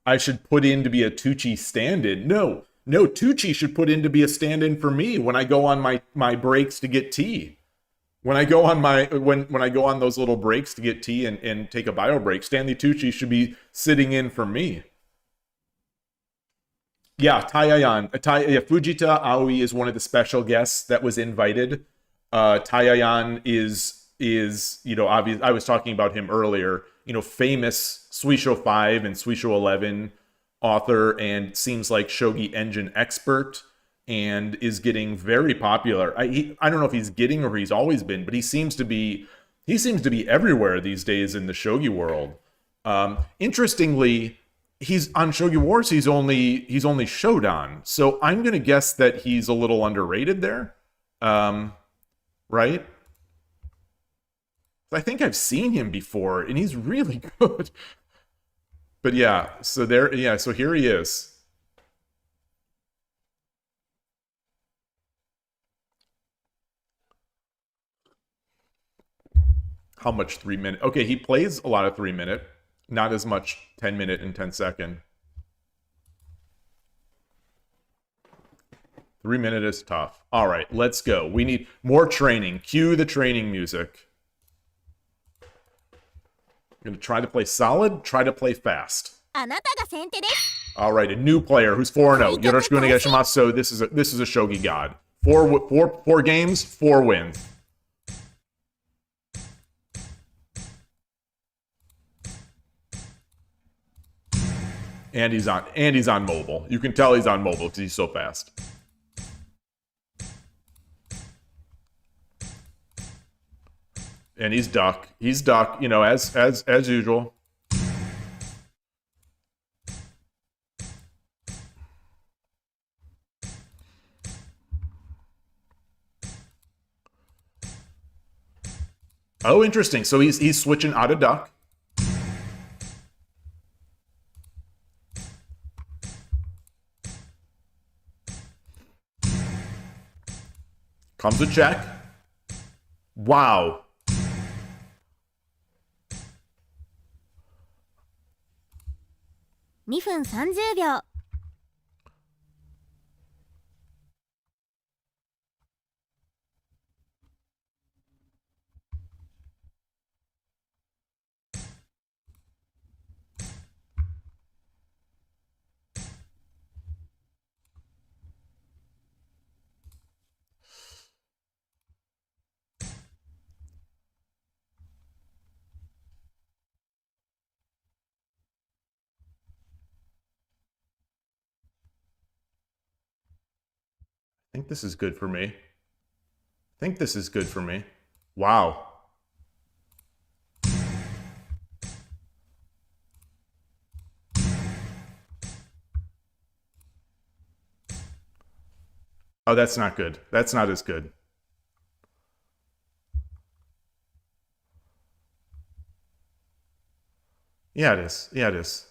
I should put in to be a Tucci stand-in. No, Tucci should put in to be a stand-in for me when I go on my breaks to get tea. When I go on when I go on those little breaks to get tea and take a bio break, Stanley Tucci should be sitting in for me. Yeah, Fujita Aoi is one of the special guests that was invited. Taiyan is obvious. I was talking about him earlier. Famous Suisho 5 and Suisho 11 author, and seems like shogi engine expert. And is getting very popular. I don't know if he's getting or he's always been, but he seems to be everywhere these days in the shogi world. Interestingly, he's on Shogi Wars. He's only Shodan, so I'm gonna guess that he's a little underrated there, right? I think I've seen him before, and he's really good. But yeah, so here he is. How much 3 minute? Okay, he plays a lot of 3 minute, not as much 10 minute and 10 second. 3 minute is tough. All right, let's go. We need more training. Cue the training music. I'm going to try to play solid, try to play fast. All right, a new player who's 4-0. Yoroshiku onegaishimasu. So this is a shogi god. Four games, 4 wins. And he's on mobile. You can tell he's on mobile because he's so fast. And he's duck. He's duck, you know, as usual. Oh, interesting. So he's switching out of duck. Comes a check. Wow.2分30秒。I think this is good for me. Wow. Oh, that's not good. That's not as good. Yeah, it is. Yeah, it is.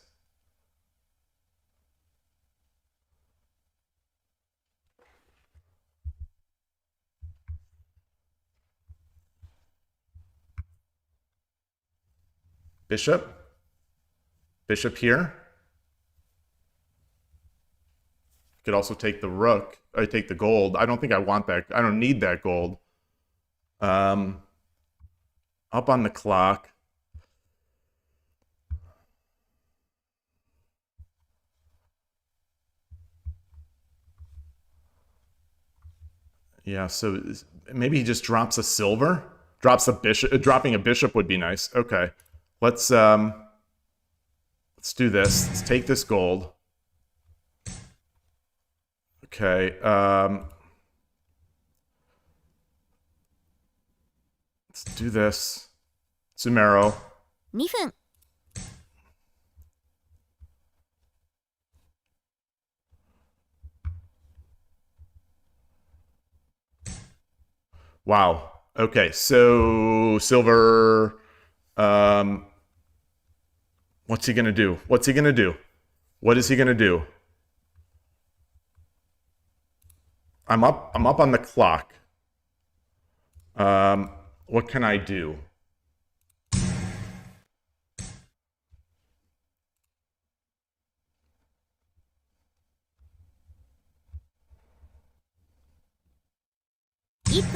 Bishop. Bishop here. Could also take the rook. I take the gold. I don't think I want that. I don't need that gold. Up on the clock. Yeah, so maybe he just drops a silver. Drops a bishop. Dropping a bishop would be nice. Okay. Let's do this. Let's take this gold. Okay. Let's do this. Sumero. 2分。Wow. Okay, so silver. What's he gonna do? What's he gonna do? What is he gonna do? I'm up on the clock. What can I do?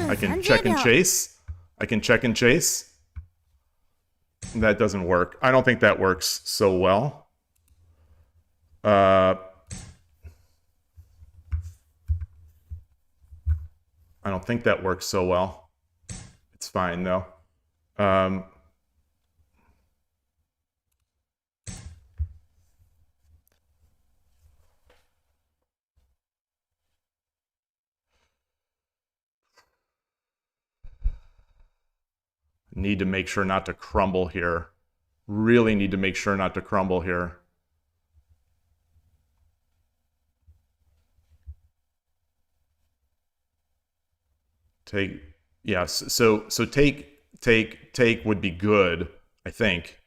I can check and chase. I can check and chase. That doesn't work. I don't think that works so well. I don't think that works so well. It's fine though. Need to make sure not to crumble here. Really need to make sure not to crumble here. Take, yes. So take would be good, I think.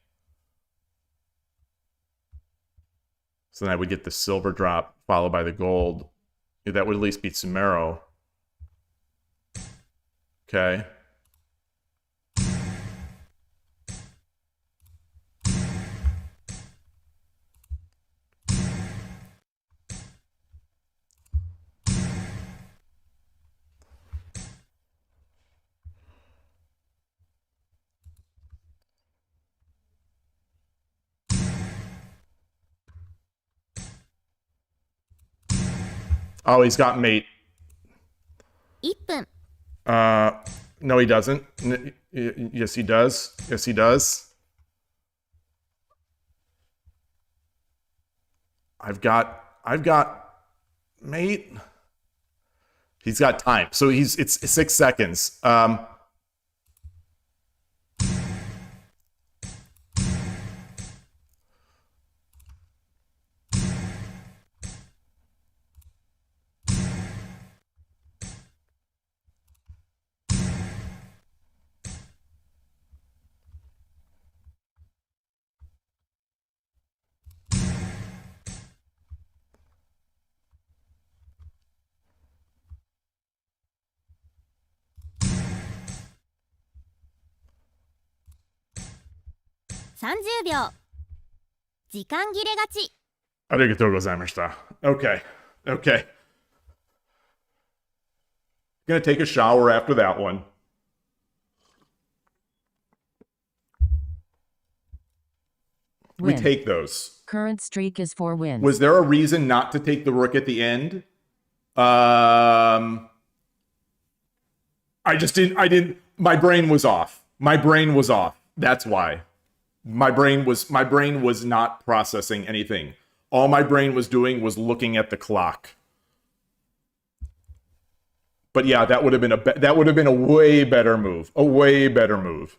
So then I would get the silver drop followed by the gold. That would at least beat Sumero. Okay. Oh, he's got mate. 1分。 No, he doesn't. Yes, he does. Yes, he does. I've got, mate. He's got time. So it's 6 seconds. .30 秒時間切れがち Arigatou gozaimashita. Okay. Okay. Gonna take a shower after that one. We Win. take those. Current streak is 4 wins. Was there a reason not to take the rook at the end? I didn't, my brain was off. That's why. My brain was not processing anything. All my brain was doing was looking at the clock. But yeah, that would have been a way better move. A way better move.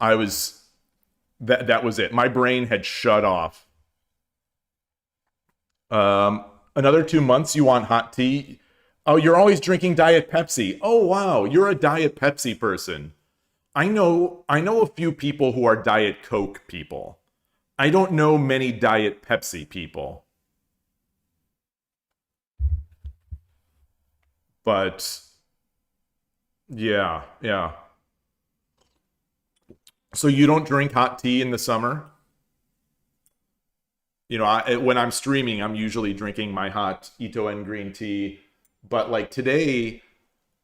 That was it. My brain had shut off. Another 2 months you want hot tea? Oh, you're always drinking Diet Pepsi. Oh wow, you're a Diet Pepsi person. I know a few people who are Diet Coke people. I don't know many Diet Pepsi people. But yeah. So you don't drink hot tea in the summer? You know, when I'm streaming, I'm usually drinking my hot Ito-en green tea. But like today,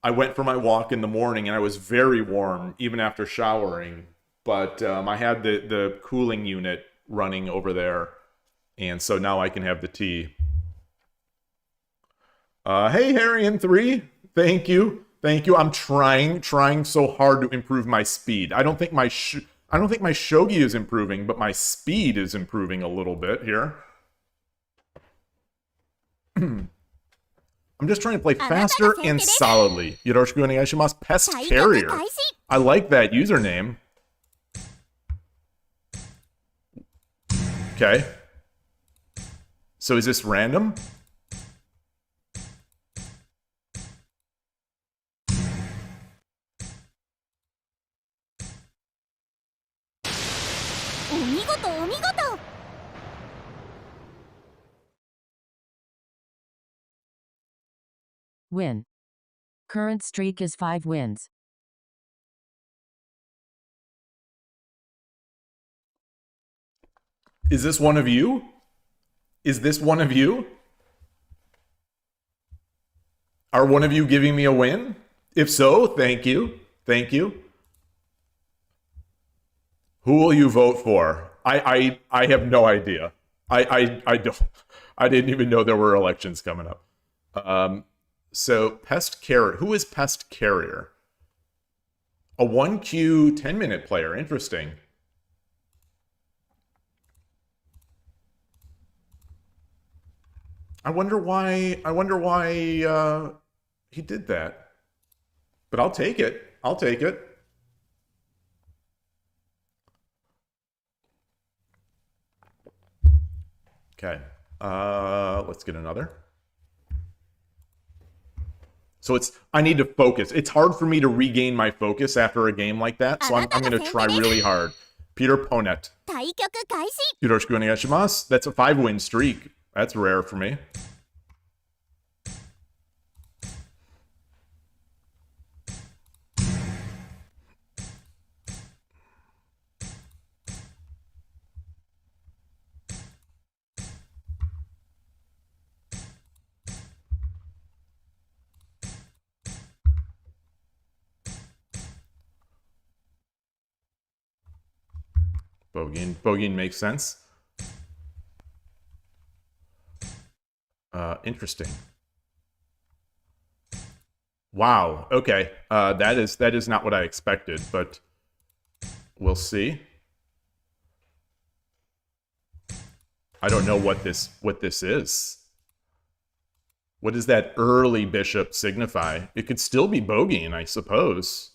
I went for my walk in the morning and I was very warm even after showering. But I had the cooling unit running over there. And so now I can have the tea. Hey, Harry3. Thank you. I'm trying so hard to improve my speed. I don't think my shogi is improving, but my speed is improving a little bit here. I'm just trying to play faster and solidly. Yoroshiku onegaishimasu. Pest Carrier. I like that username. Okay. So is this random? Win. Current streak is 5 wins. Is this one of you? Are one of you giving me a win? If so, thank you. Who will you vote for? I have no idea. I didn't even know there were elections coming up. So Pest Carrier. Who is Pest Carrier? A 1Q 10-minute player. Interesting. I wonder why he did that. But I'll take it. Okay. Let's get another. So I need to focus. It's hard for me to regain my focus after a game like that, so I'm going to try really hard. Peter Ponet. Yoroshiku onegaishimasu. That's a 5-win streak. That's rare for me. Bogeying makes sense. Interesting. Wow. Okay. That is not what I expected, but we'll see. I don't know what this is. What does that early bishop signify? It could still be bogeying, I suppose.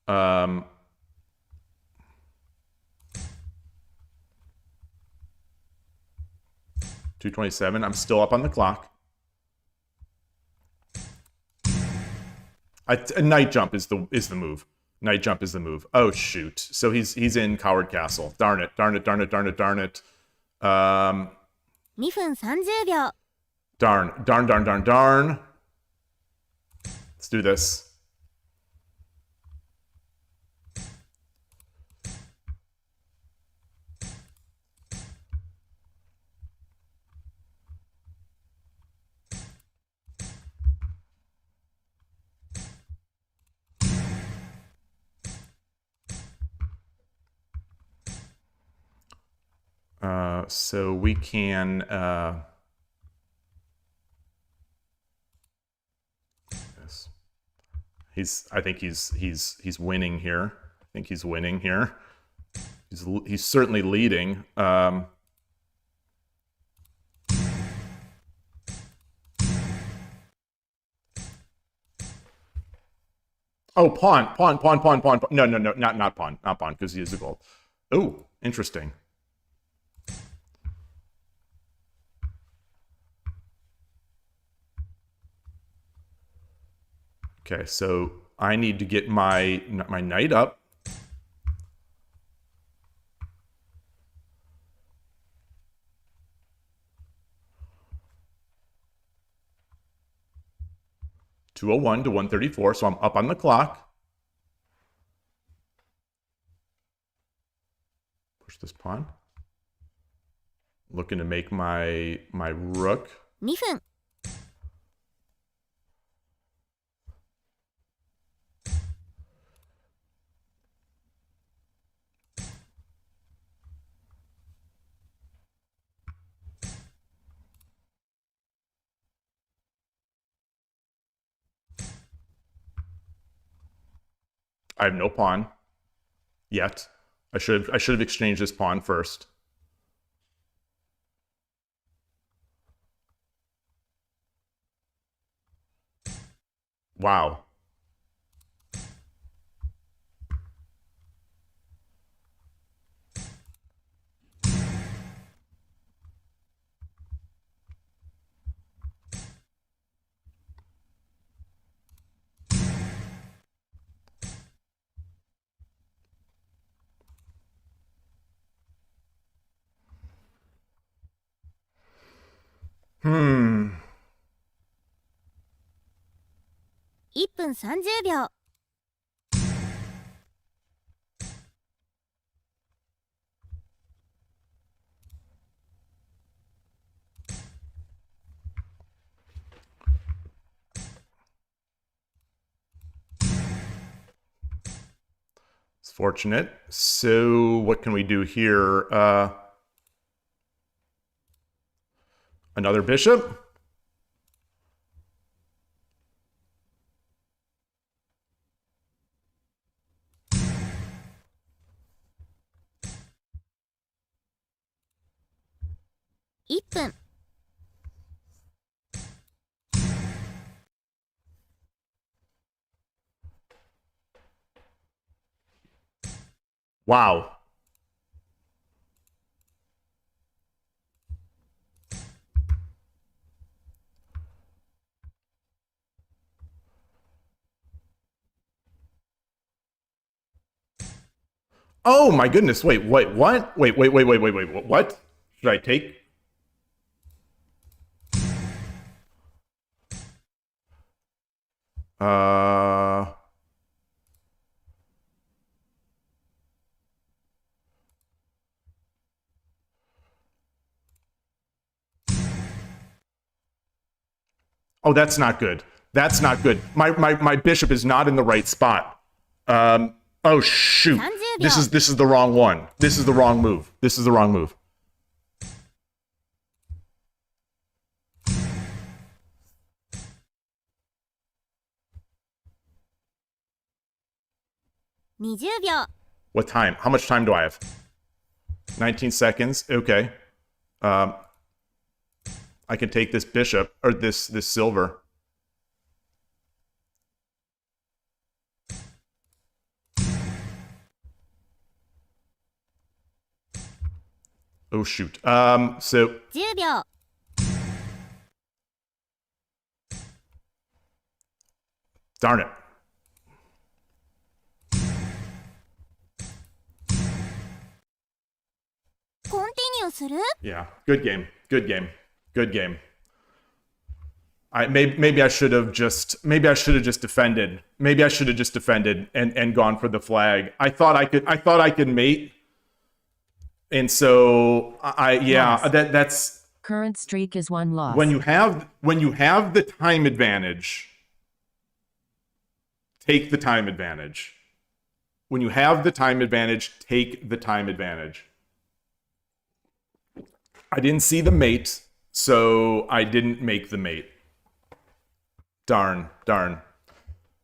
227. I'm still up on the clock. A knight jump is the move. Knight jump is the move. Oh shoot! So he's in Coward Castle. Darn it! Darn it! Darn it! Darn it! Darn it! 2分30秒 Darn! Darn! Darn! Darn! Darn! Let's do this. So we can yes. I think he's winning here. I think he's winning here. He's certainly leading. Oh, pawn. No, not pawn, because he is a gold. Oh, interesting. Okay, so I need to get my knight up. (201 to 134), so I'm up on the clock. Push this pawn. Looking to make my rook. 2分 I have no pawn yet. I should have exchanged this pawn first. Wow. Hmm. 1分30秒 It's fortunate. So what can we do here? Another bishop?1分 Wow. Oh my goodness. Wait, what? Wait, what? Should I take? Oh, that's not good. That's not good. My bishop is not in the right spot. Oh shoot. This is the wrong one. This is the wrong move. This is the wrong move.20秒 What time? How much time do I have? 19 seconds. Okay. I can take this bishop, or this silver. Oh, shoot. So... 10秒。 Darn it. Continue する？ Yeah, good game. Good game. Good game. Maybe I should have just defended. Maybe I should have just defended and gone for the flag. I thought I could mate. And so that's Current streak is 1 loss. when you have the time advantage, take the time advantage. When you have the time advantage, take the time advantage. I didn't see the mate, so I didn't make the mate. Darn. That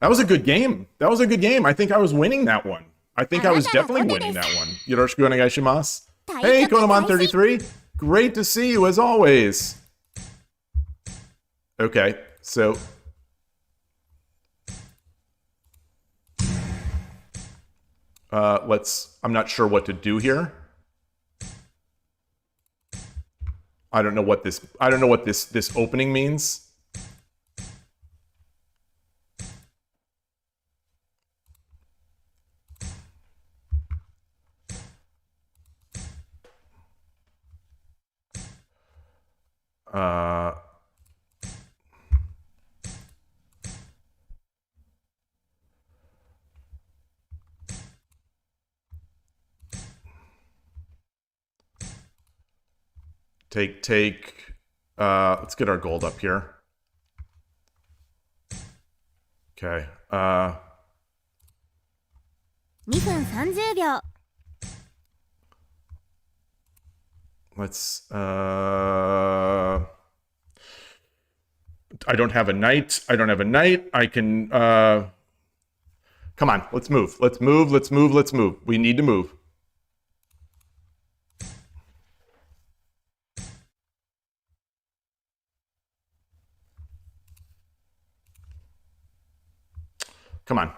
was a good game. I think I was winning that one. I think I was definitely winning that one. Yoroshiku onegaishimasu. Hey, Konoman33. Great to see you as always. Okay, so... I'm not sure what to do here. I don't know what this opening means. Take, let's get our gold up here. Okay. 2分30秒。 Let's, I don't have a knight. I can, come on, let's move. We need to move. Come on.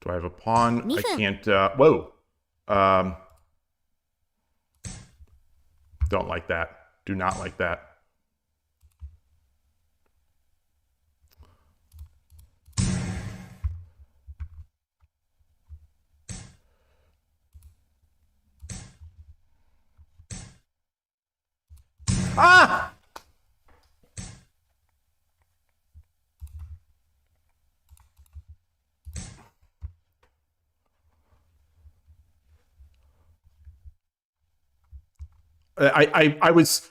Do I have a pawn? I can't, whoa. Don't like that. Do not like that. Ah! I was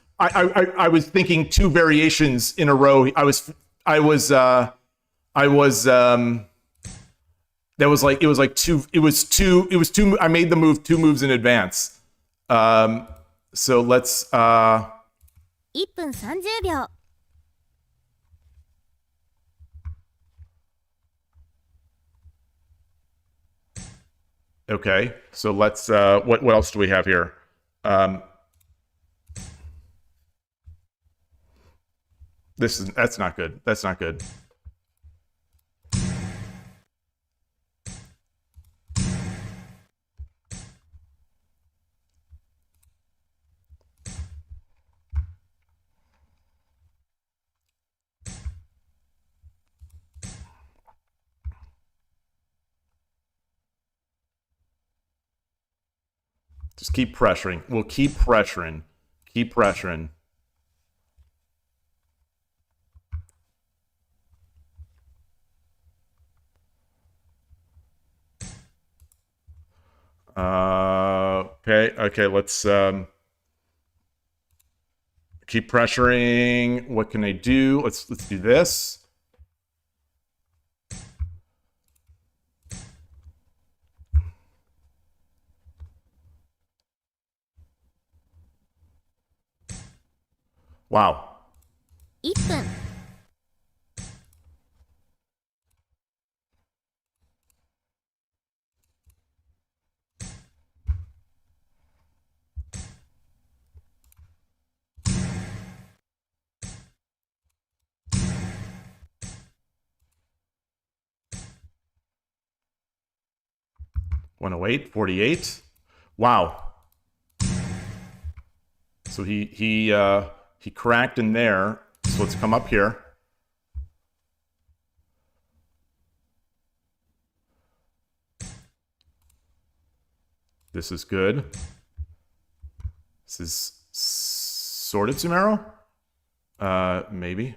thinking two variations in a row. It was two. I made the move 2 moves in advance. So let's 1分30秒。 okay. So let's what else do we have here? That's not good. That's not good. Just keep pressuring. We'll keep pressuring. Keep pressuring. Okay, let's keep pressuring. What can I do? Let's do this. Wow. 1分。108, 48. Wow. So he cracked in there. So let's come up here. This is good. This is sort of Tsumero? Maybe.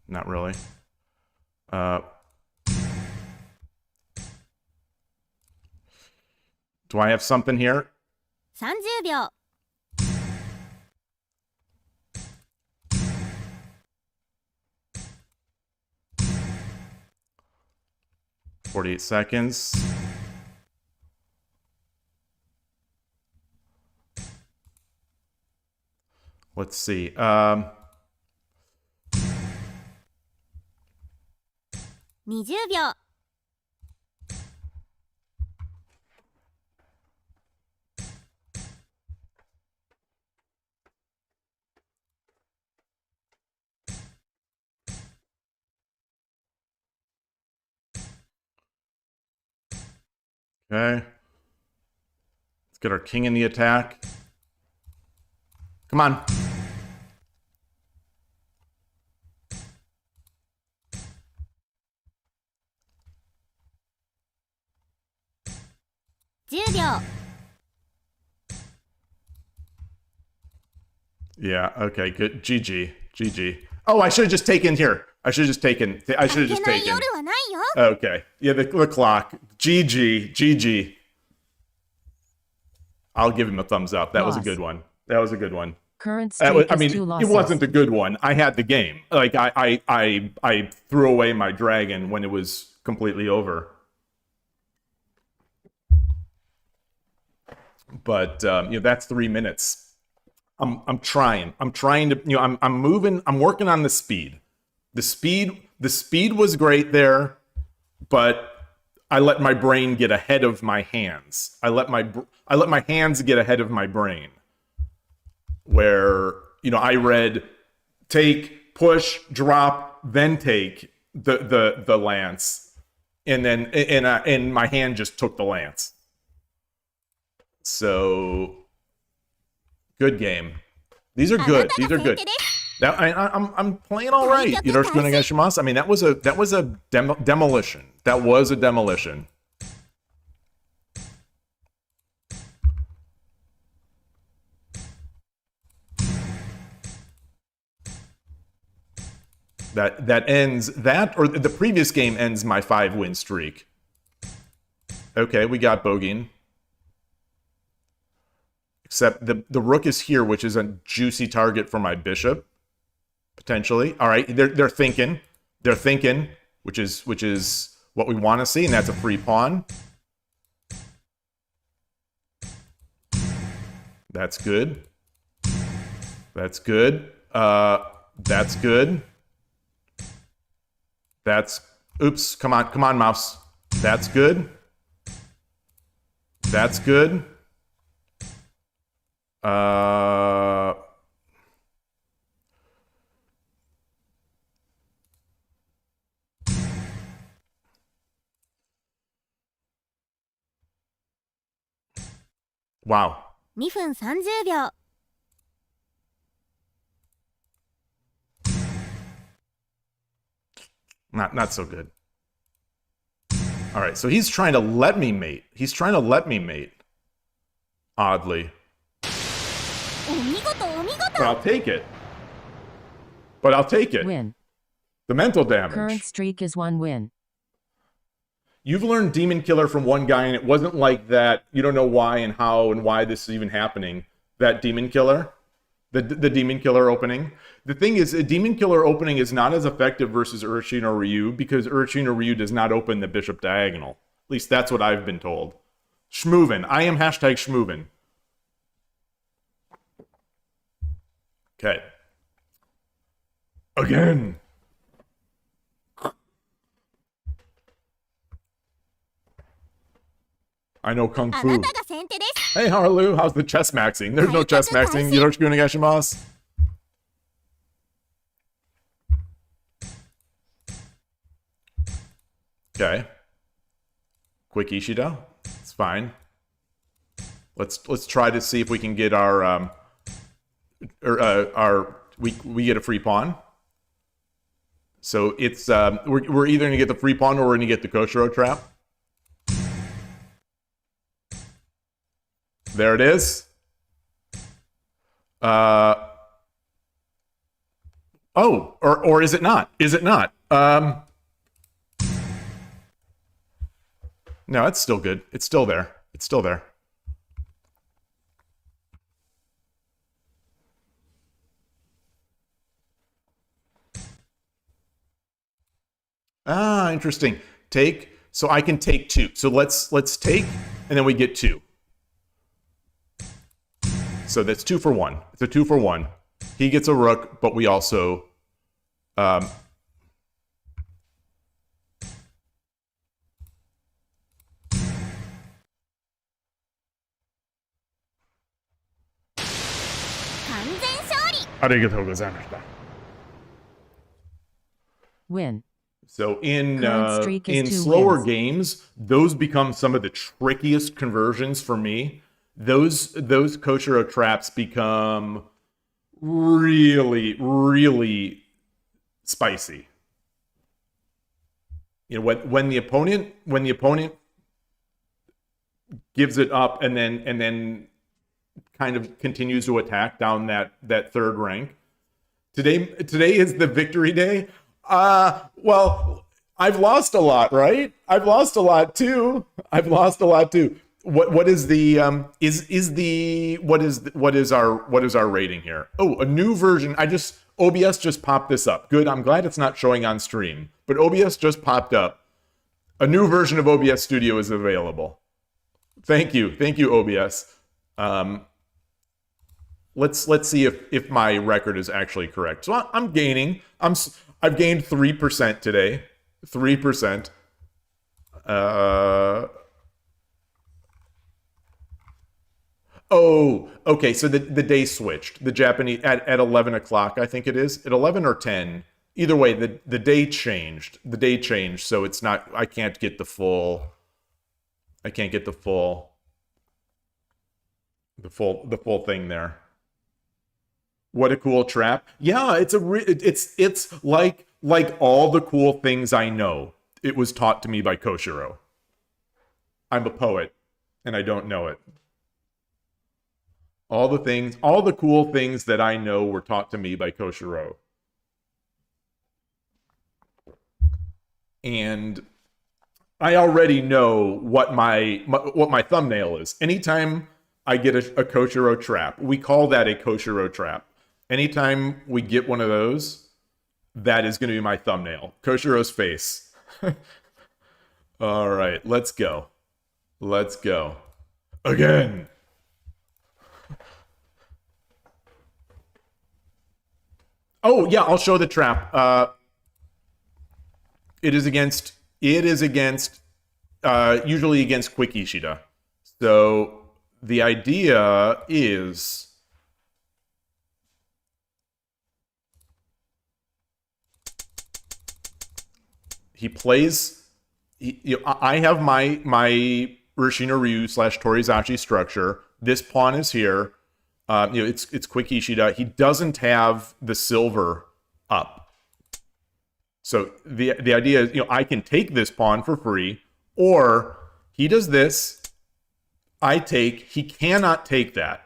Not really. Do I have something here? 30秒。48 seconds. Let's see. 20秒。Okay. Let's get our king in the attack. Come on. Yeah, okay, good. GG. GG. Oh, I should have just taken here. I should have just taken. Okay. Yeah, the clock. GG. GG. I'll give him a thumbs up. That was a good one. That was a good one. Current streak is 2 losses. It wasn't a good one. I had the game. Like I threw away my dragon when it was completely over. But that's 3 minutes. I'm trying to, I'm moving, I'm working on the speed. The speed was great there, but I let my brain get ahead of my hands. I let my hands get ahead of my brain. Where, I read take, push, drop, then take the lance, and then and my hand just took the lance. So good game. These are good. These are good. Now, I'm playing all right. I mean, that was a demolition. That was a demolition. That ends that, or the previous game ends my 5-win streak. Okay, we got Bogeying. Except the rook is here, which is a juicy target for my bishop, potentially. All right, they're thinking, which is what we want to see, and that's a free pawn. That's good. That's good. That's good. Oops, come on, mouse. That's good. That's good. Wow. 2分30秒。Not so good. All right, so he's trying to let me mate. Oddly. But I'll take it. Win. The mental damage. Current streak is 1 win. You've learned Demon Killer from one guy, and it wasn't like that. You don't know why and how and why this is even happening. That Demon Killer, the Demon Killer opening. The thing is, a Demon Killer opening is not as effective versus Urshin or Ryu because Urshin or Ryu does not open the bishop diagonal. At least that's what I've been told. Schmoovin. I am #schmoovin. Okay. Again. I know Kung あ Fu. なたが先手です Hey, Harlu, how's the chess maxing? There's no chess maxing. Yoroshiku onegaishimasu. Okay. Quick Ishida. It's fine. Let's try to see if we can get our we get a free pawn. So it's we're either gonna get the free pawn or we're gonna get the Koshiro trap. There it is. Oh, or is it not? Is it not? No, it's still good. It's still there. It's still there. Ah, interesting. Take. So I can take 2. So let's take, and then we get 2. So that's 2 for 1. It's a 2 for 1. He gets a rook, but we also Arigatou gozaimashita. Win. So in Current streak is 2 slower wins. games, those become some of the trickiest conversions for me. Those Koshiro traps become really, really spicy. You know, when the opponent gives it up and then kind of continues to attack down that third rank. Today is the victory day. Well, I've lost a lot, right? I've lost a lot too. What is the what is our rating here? Oh, a new version. OBS just popped this up. Good. I'm glad it's not showing on stream, but OBS just popped up. A new version of OBS Studio is available. Thank you, OBS. Let's see if my record is actually correct. So I'm gaining. I've gained 3% today. 3%. Oh, okay. So the day switched. The Japanese at 11 o'clock, I think it is. At 11 or 10. Either way, the day changed. The day changed, so it's not. I can't get the full. I can't get the full thing there. What a cool trap. Yeah, it's like all the cool things I know. It was taught to me by Koshiro. I'm a poet, and I don't know it. All the cool things that I know were taught to me by Koshiro. And I already know what my thumbnail is. Anytime I get a Koshiro trap, we call that a Koshiro trap. Anytime we get one of those, that is going to be my thumbnail. Koshiro's face. All right, let's go. Let's go. Again. Oh, yeah, I'll show the trap. It is against usually against Quick Ishida. So the idea is I have my Urashino Ryu / Torizashi structure. This pawn is here. It's Quick Ishida. He doesn't have the silver up. So the idea is, I can take this pawn for free, or he does this, I take, he cannot take that,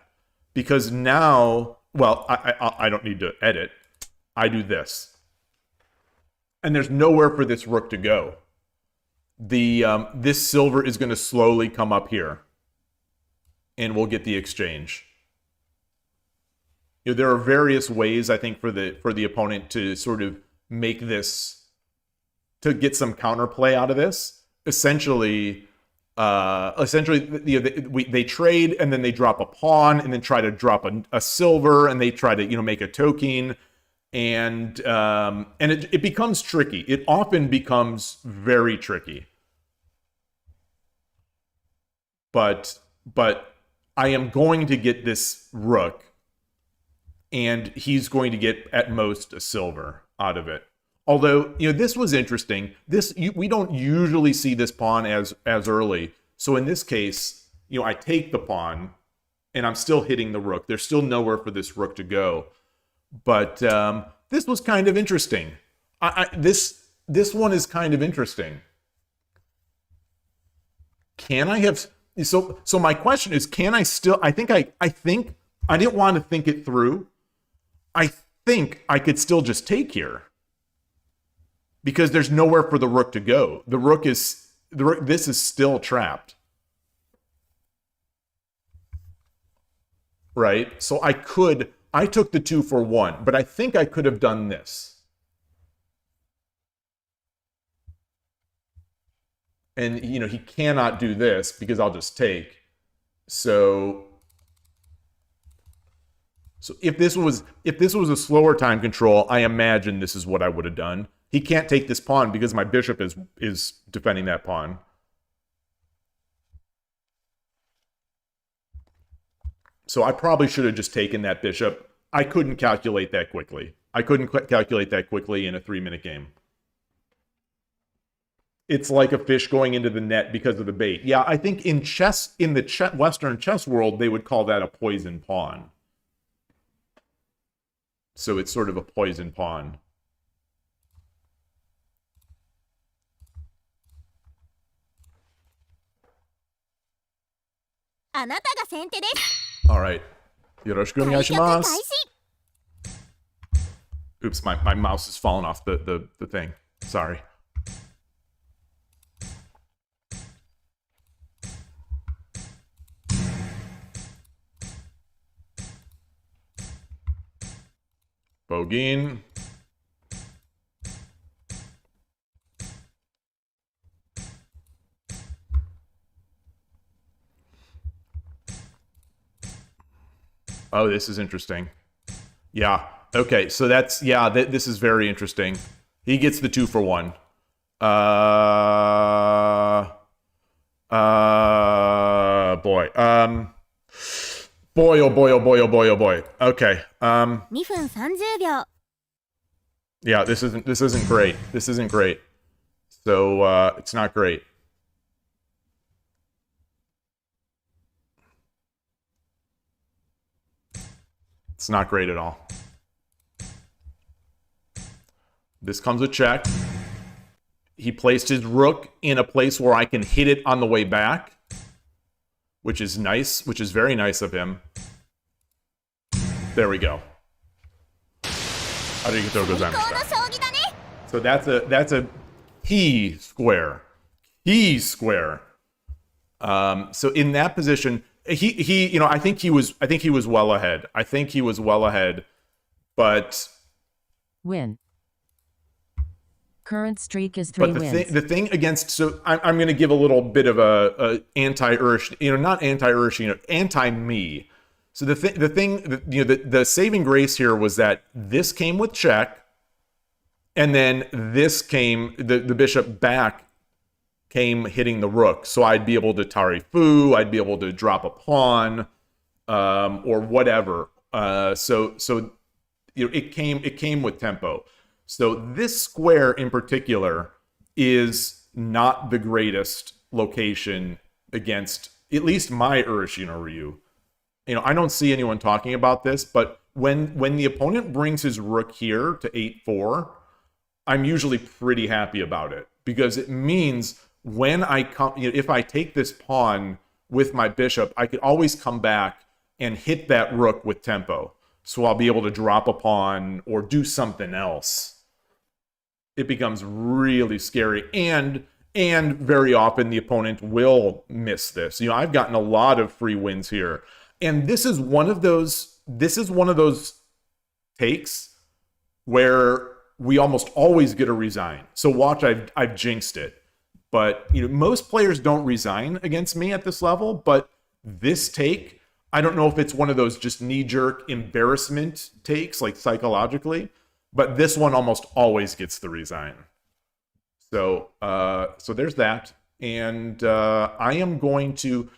because now, well, I don't need to edit, I do this. And there's nowhere for this rook to go. This silver is going to slowly come up here, and we'll get the exchange. There are various ways, I think, for the opponent to sort of make this, to get some counterplay out of this. Essentially, essentially, they trade and then they drop a pawn and then try to drop a silver and they try to make a token, and it becomes tricky. It often becomes very tricky. But I am going to get this rook, and he's going to get at most a silver out of it. Although, this was interesting. We don't usually see this pawn as early. So in this case, I take the pawn, and I'm still hitting the rook. There's still nowhere for this rook to go. But this was kind of interesting. This one is kind of interesting. Can I have... So my question is, can I still... I think I didn't want to think it through. I think I could still just take here, because there's nowhere for the rook to go. This is still trapped. Right? So I took the 2 for 1, but I think I could have done this. And, he cannot do this because I'll just take. So if this was a slower time control, I imagine this is what I would have done. He can't take this pawn because my bishop is defending that pawn. So I probably should have just taken that bishop. I couldn't calculate that quickly. I couldn't calculate that quickly in a 3-minute game. It's like a fish going into the net because of the bait. Yeah, I think in the Western chess world, they would call that a poison pawn. So it's sort of a poison pawn. All right. Yoroshiku onegaishimasu. Oops, my mouse is falling off the thing. Sorry. Bogin. Oh, this is interesting. Yeah. Okay. So that's, this is very interesting. He gets the 2 for 1. Boy. Boy, oh boy, oh boy, oh boy, oh boy. Okay. 2分30秒 Yeah, this isn't great. This isn't great. So it's not great. It's not great at all. This comes with check. He placed his rook in a place where I can hit it on the way back, which is nice, which is very nice of him. There we go. Arigatou gozaimashita. So that's a key square. Key square. So in that position, he I think he was well ahead. I think he was well ahead, but win. Current streak is 3 wins. The thing against, so I'm going to give a little bit of a anti-Urish, not anti-Urish, anti-me. So the saving grace here was that this came with check, and then this came, the bishop back came hitting the rook. So I'd be able to tari-fu, I'd be able to drop a pawn, or whatever. So it came with tempo. So this square in particular is not the greatest location against at least my Urashino Ryu. I don't see anyone talking about this, but when the opponent brings his rook here to 8-4, I'm usually pretty happy about it, because it means when I come, if I take this pawn with my bishop, I could always come back and hit that rook with tempo. So I'll be able to drop a pawn or do something else. It becomes really scary, and very often the opponent will miss this. I've gotten a lot of free wins here, and this is one of those takes where we almost always get a resign. So watch, I've jinxed it, But most players don't resign against me at this level. But this take, I don't know if it's one of those just knee-jerk embarrassment takes, like psychologically. But this one almost always gets the resign. So there's that. And I'm going to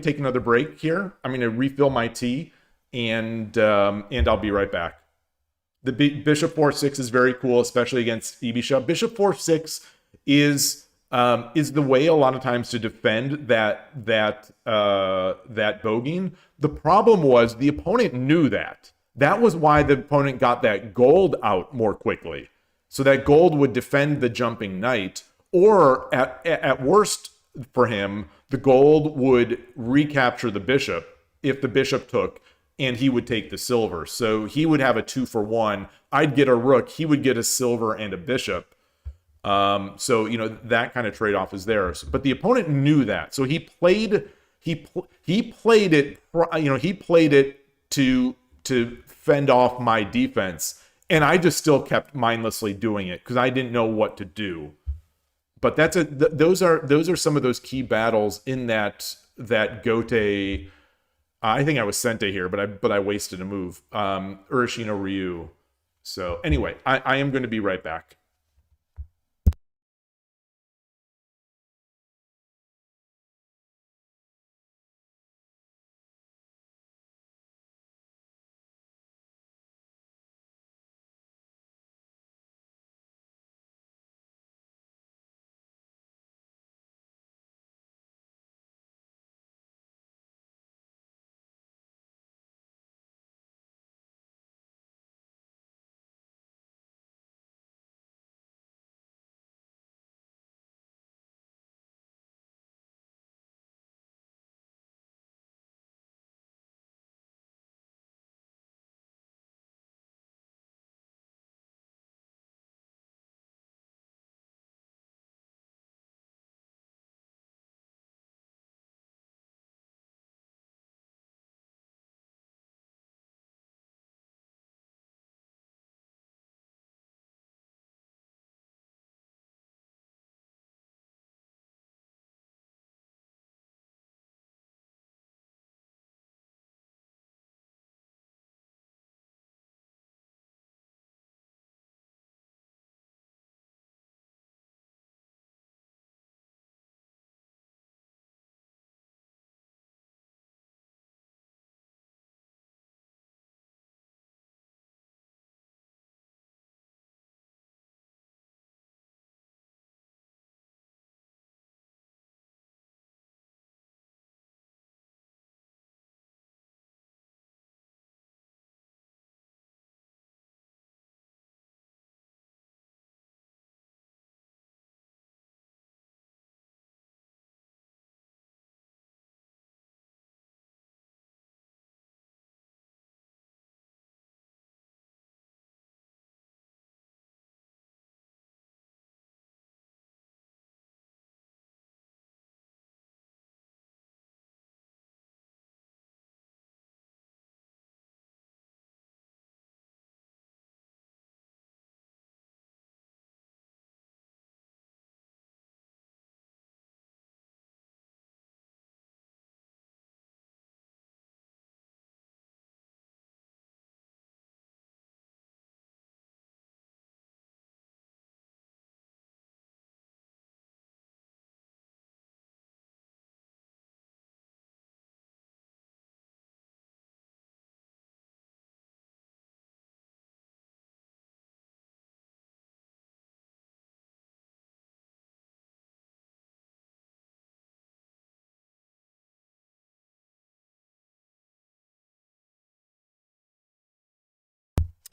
take another break here. I'm going to refill my tea, and I'll be right back. The bishop 4-6 is very cool, especially against e-bishop. Bishop 4-6 is the way a lot of times to defend that bogeying. The problem was the opponent knew that. That was why the opponent got that gold out more quickly. So that gold would defend the jumping knight, or at worst for him, the gold would recapture the bishop if the bishop took, and he would take the silver. So he would have a 2-for-1. I'd get a rook. He would get a silver and a bishop. So that kind of trade-off is there. But the opponent knew that, so he played it to fend off my defense, and I just still kept mindlessly doing it because I didn't know what to do. But those are some of those key battles in that Gote. I think I was Sente here, but I wasted a move. Urashino Ryu. So anyway, I am going to be right back.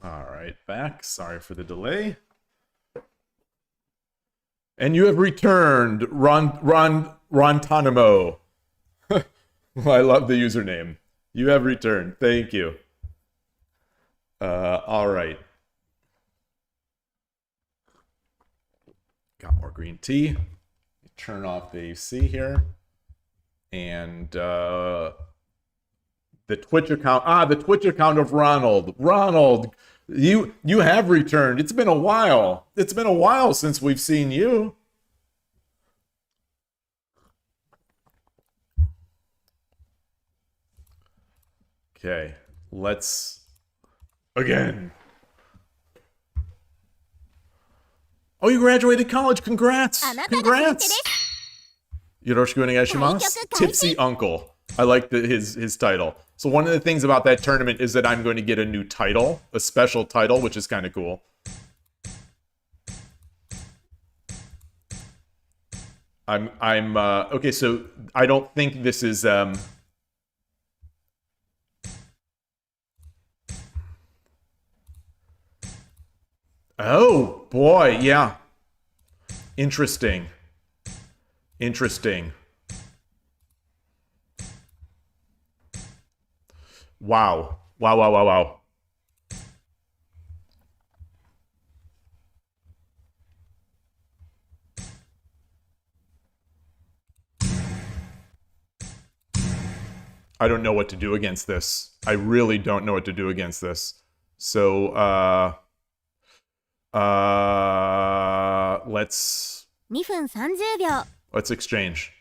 All right, back. Sorry for the delay. And you have returned, Rontanimo. I love the username. You have returned. Thank you. All right. Got more green tea. Turn off the AC here. And the Twitch account. The Twitch account of Ronald. Ronald, you have returned. It's been a while. It's been a while since we've seen you. Okay, let's again. Oh, you graduated college. Congrats. Congrats. Yoroshiku onegaishimasu. Tipsy Uncle. I like his title. So one of the things about that tournament is that I'm going to get a new title, a special title, which is kind of cool. Okay, so I don't think this is oh boy, yeah. Interesting. Wow. I don't know what to do against this. I really don't know what to do against this. So, let's 2分30秒 let's exchange.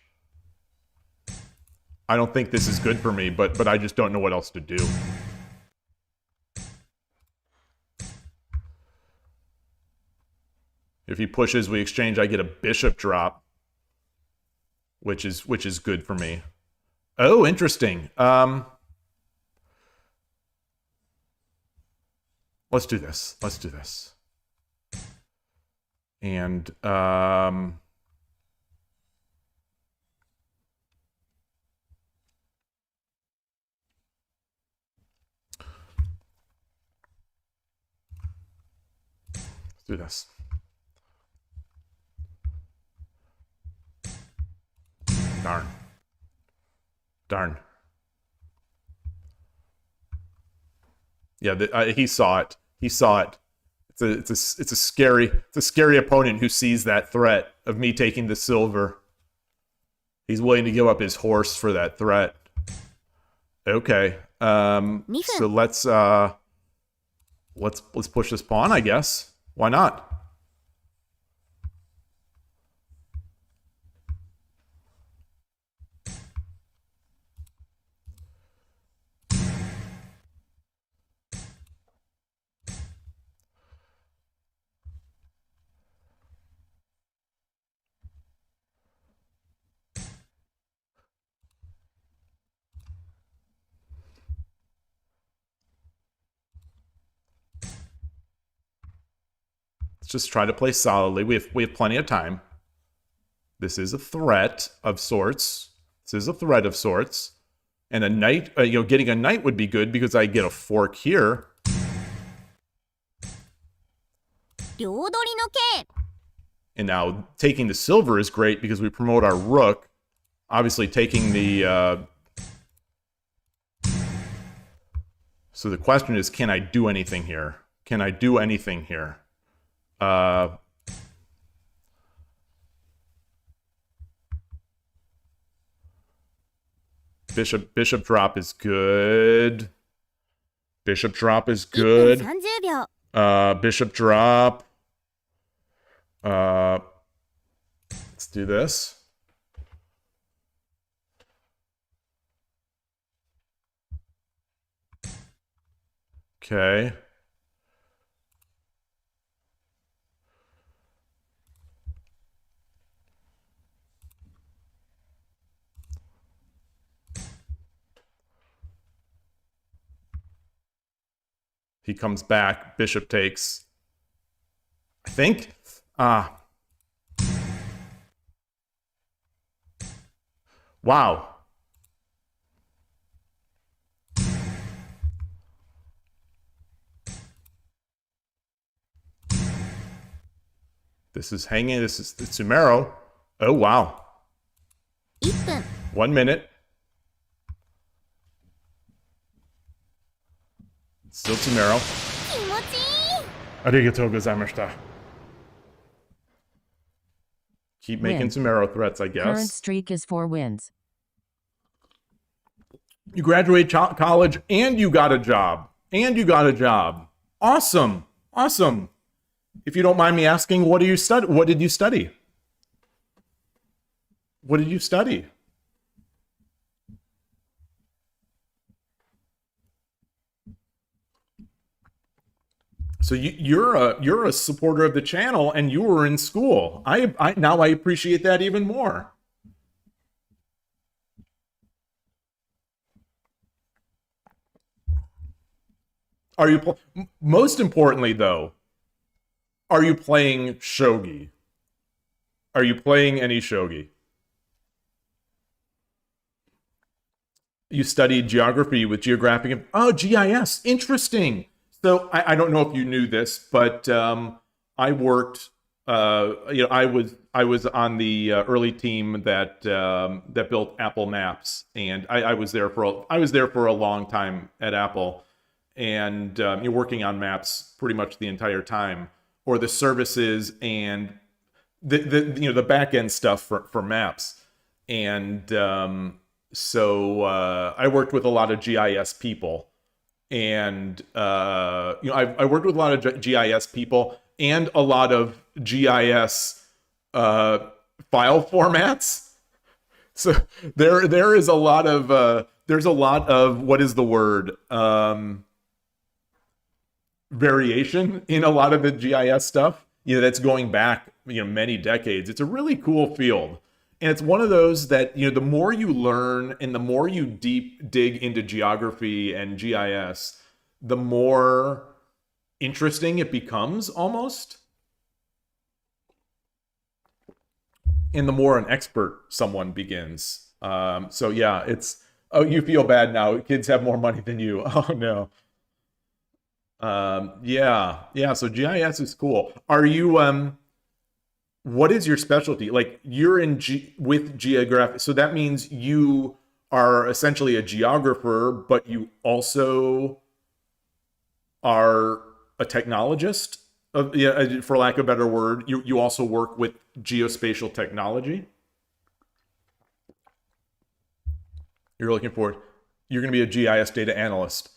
I don't think this is good for me, but I just don't know what else to do. If he pushes, we exchange. I get a bishop drop, which is good for me. Oh, interesting. Let's do this. And let's do this. Darn. Yeah, he saw it. It's a scary opponent who sees that threat of me taking the silver. He's willing to give up his horse for that threat. Okay. So let's push this pawn, I guess. Why not? Just try to play solidly. We have plenty of time. This is a threat of sorts. And a knight, getting a knight would be good because I get a fork here. 両取りの桂 And now taking the silver is great because we promote our rook. Obviously taking the... So the question is, can I do anything here? Bishop drop is good. 1分30秒 Bishop drop. Let's do this. Okay. He comes back, bishop takes. I think. Wow. This is hanging. This is the Sumero. Oh, wow. 1分 1 minute. Still Sumero. 気持ちいい Arigatou gozaimashita. Keep making Sumero threats, I Current guess. streak is 4 wins. You graduate college and you got a job. Awesome. If you don't mind me asking, what did you study? What did you study? So you're a supporter of the channel, and you were in school. I now I appreciate that even more. Are you most importantly though? Are you playing shogi? Are you playing any shogi? You studied geography with geographic. Oh, GIS. Interesting. So I don't know if you knew this, but I worked. I was on the early team that that built Apple Maps, and I was there for a long time at Apple, and you're working on maps pretty much the entire time, or the services and the back end stuff for maps, and so I worked with a lot of GIS people. And I worked with a lot of GIS people and a lot of GIS file formats. So there is a lot of there's a lot of, what is the word, variation in a lot of the GIS stuff. That's going back many decades. It's a really cool field. And it's one of those that, the more you learn and the more you deep dig into geography and GIS, the more interesting it becomes almost. And the more an expert someone begins. So yeah, you feel bad now. Kids have more money than you. Oh no. Yeah. So GIS is cool. Are you, what is your specialty? Like, you're with geographic, so that means you are essentially a geographer, but you also are a technologist, for lack of a better word. You also work with geospatial technology. You're looking forward. You're going to be a GIS data analyst.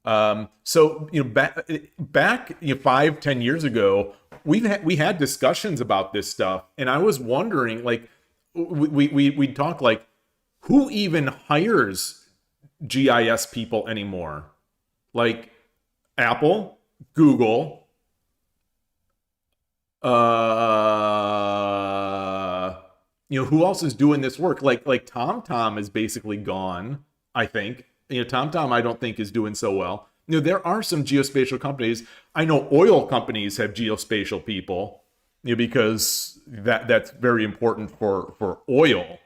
So back 5-10 years ago, we had discussions about this stuff, and I was wondering, like, we'd talk like, who even hires GIS people anymore? Like Apple, Google, who else is doing this work? Like TomTom is basically gone, I think. TomTom I don't think is doing so well. There are some geospatial companies. I know oil companies have geospatial people, because that's very important for oil.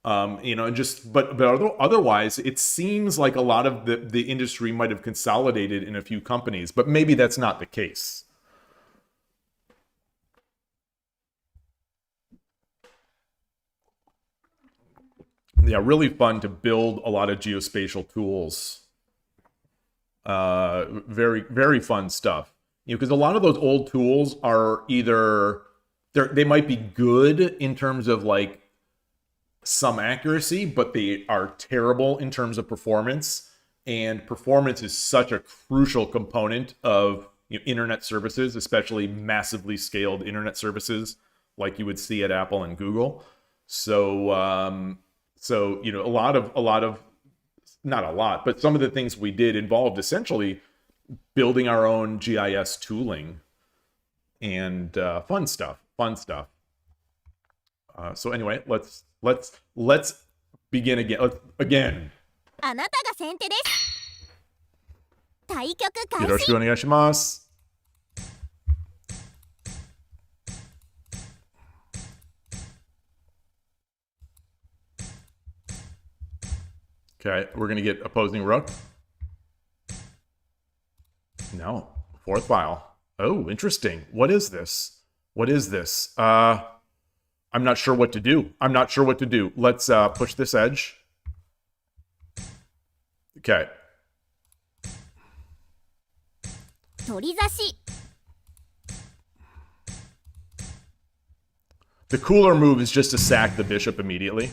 But otherwise, it seems like a lot of the industry might have consolidated in a few companies, but maybe that's not the case. Yeah, really fun to build a lot of geospatial tools. Very, very fun stuff. Because a lot of those old tools are either they might be good in terms of like some accuracy, but they are terrible in terms of performance. And performance is such a crucial component of internet services, especially massively scaled internet services like you would see at Apple and Google. So a lot of not a lot, but some of the things we did involved essentially building our own GIS tooling and fun stuff. So anyway, let's begin again. あなたが先手です。対局開始。よろしくお願いします。Okay, we're going to get opposing rook. No, fourth file. Oh, interesting. What is this? I'm not sure what to do. Let's push this edge. Okay. 取り差し。 The cooler move is just to sack the bishop immediately.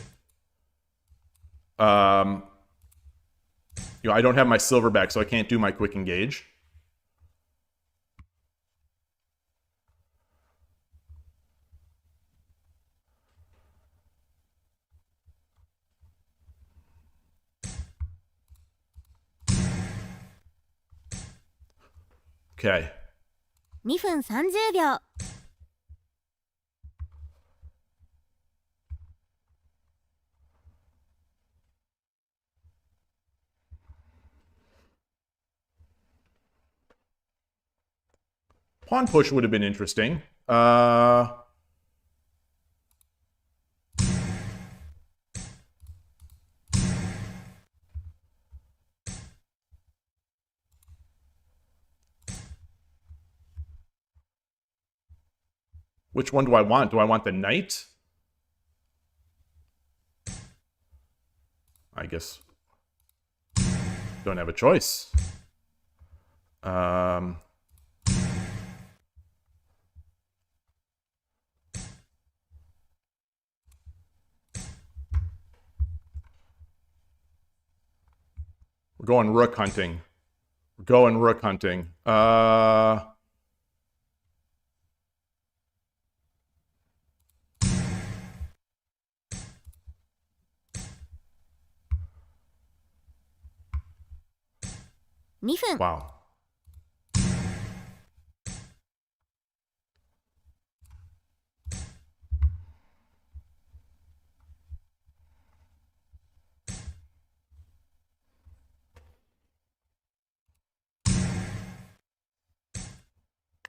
I don't have my silver back, so I can't do my quick engage. Okay. 2分30秒。Pawn push would have been interesting. Which one do I want? Do I want the knight? I guess don't have a choice. We're going rook hunting. We're going rook hunting. 2分。 Wow.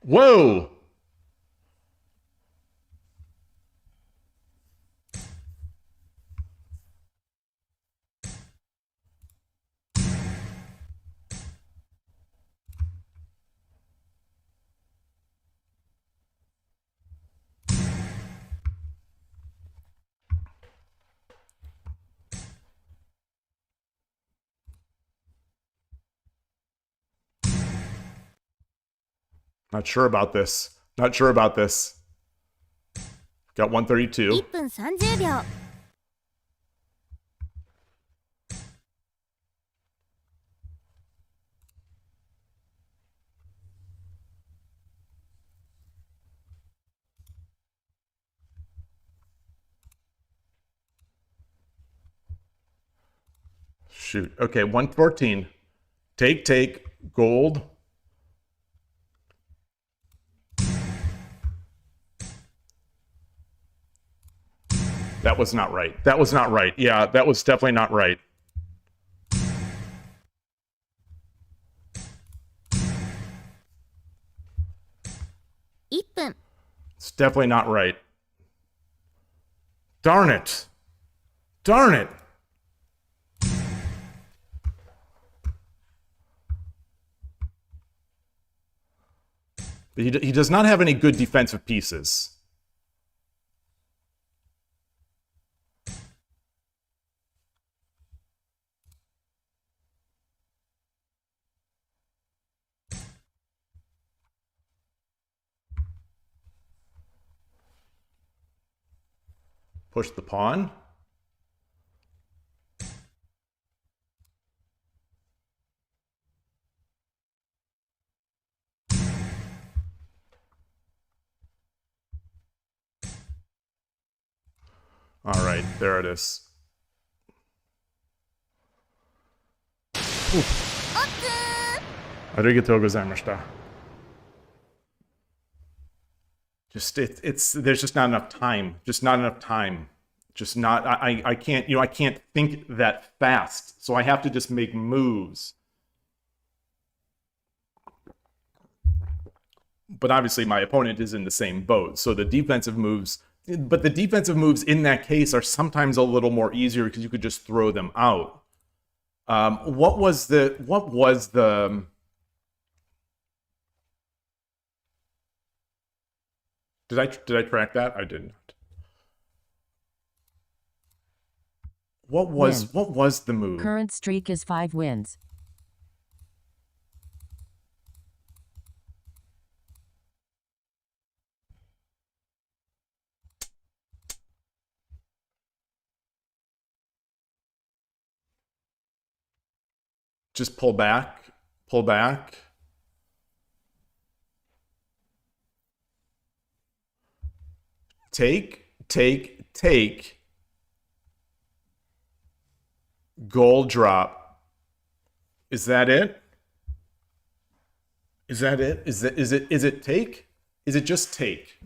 Whoa! Not sure about this. Not sure about this. Got 132. 1分30秒。 Shoot. Okay, 114. Take, gold. That was not right. That was not right. Yeah, that was definitely not right. It's definitely not right. Darn it. Darn it. But he does not have any good defensive pieces. Push the pawn. All right, there it is. Arigatou gozaimashita. There's just not enough time. Just not enough time. Just not, I can't, I can't think that fast. So I have to just make moves. But obviously my opponent is in the same boat. So the defensive moves, but the defensive moves in that case are sometimes a little more easier because you could just throw them out. What was the Did I track that? I didn't. What was the move? Current streak is 5 wins. Just pull back, pull back. Take. Gold drop. Is that it? Is that it? Is it take? Is it just take?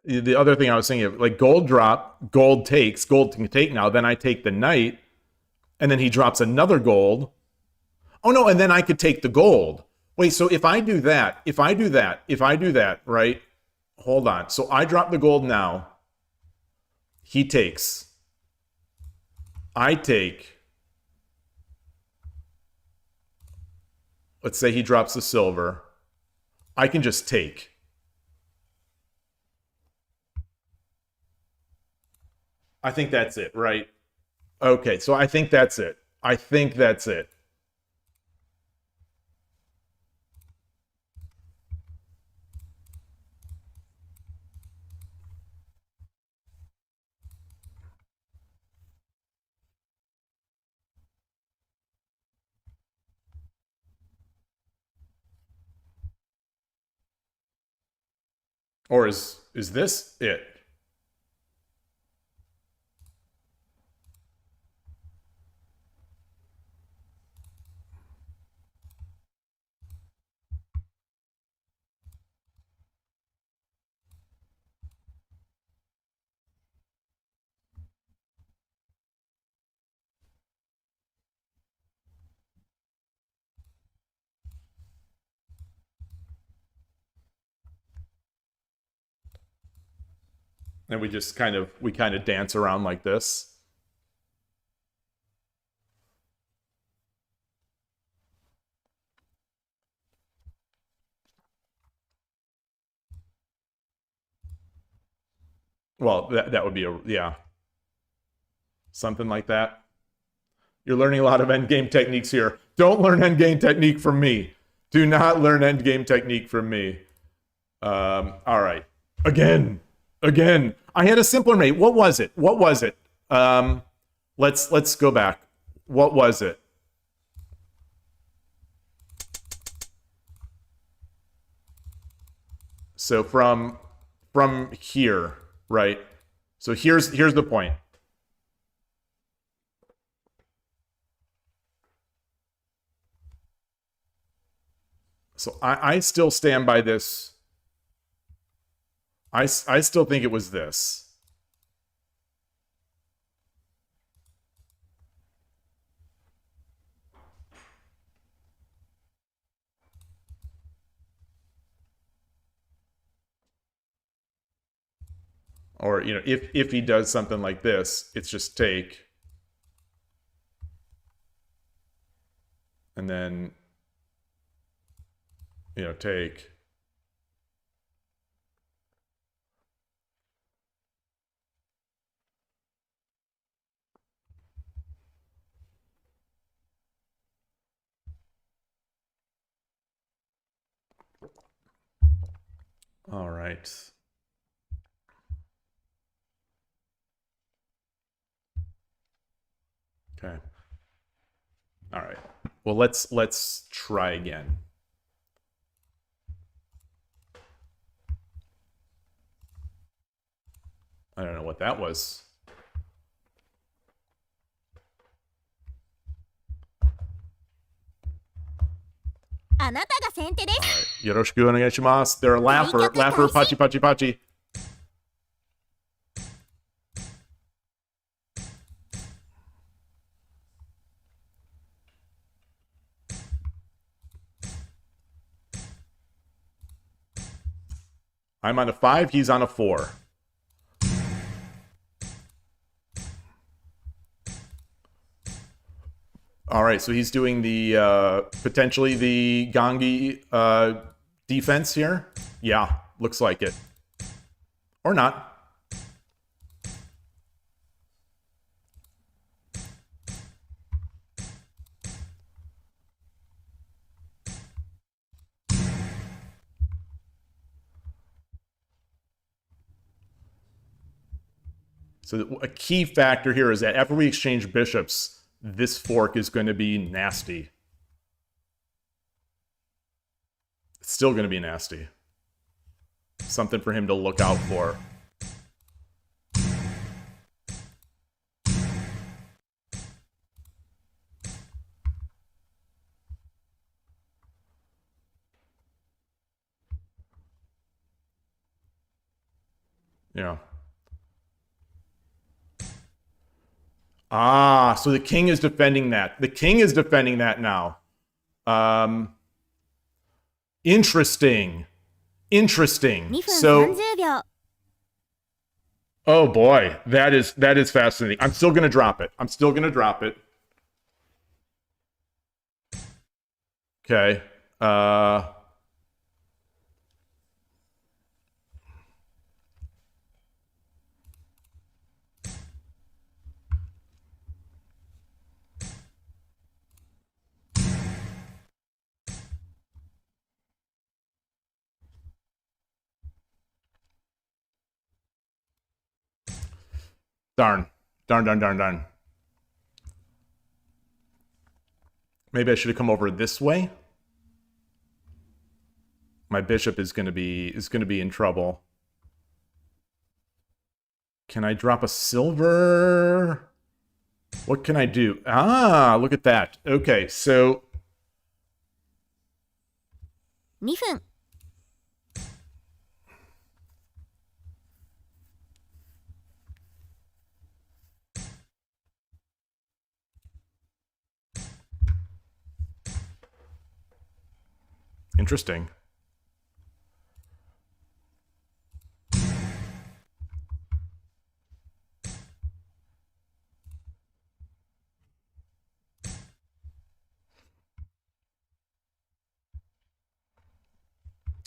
The other thing I was thinking of, like gold drop, gold takes, gold can take now. Then I take the knight, and then he drops another gold. Oh no, and then I could take the gold. Wait, so if I do that, right? Hold on. So I drop the gold now. He takes. I take. Let's say he drops the silver. I can just take. I think that's it, right? Okay, so I think that's it. I think that's it. Or is this it? And we just kind of dance around like this. Well, that would be yeah. Something like that. You're learning a lot of endgame techniques here. Don't learn endgame technique from me. Do not learn endgame technique from me. All right. Again. I had a simpler mate. What was it? Let's go back. What was it? So from here, right? So here's the point. So I still stand by this. I still think it was this. Or, you know, if he does something like this, it's just take. And then, you know, take. All right. Okay. All right. Well, let's try again. I don't know what that was. All right. よろしくお願いします. They're a laugher, pachi, pachi, pachi. I'm on a 5, he's on a 4. All right, so he's doing the potentially the Gangi defense here. Yeah, Looks like it. Or not. So a key factor here is that after we exchange bishops, this fork is going to be nasty. It's still going to be nasty. Something for him to look out for. Yeah. Ah, so the king is defending that. The king is defending that now. Interesting. Interesting. 2分 So, 30秒 oh boy, that is fascinating. I'm still gonna drop it. I'm still gonna drop it. Okay. Darn. Darn. Maybe I should have come over this way. My bishop is gonna be in trouble. Can I drop a silver? What can I do? Ah, look at that. Okay, so 2分 interesting.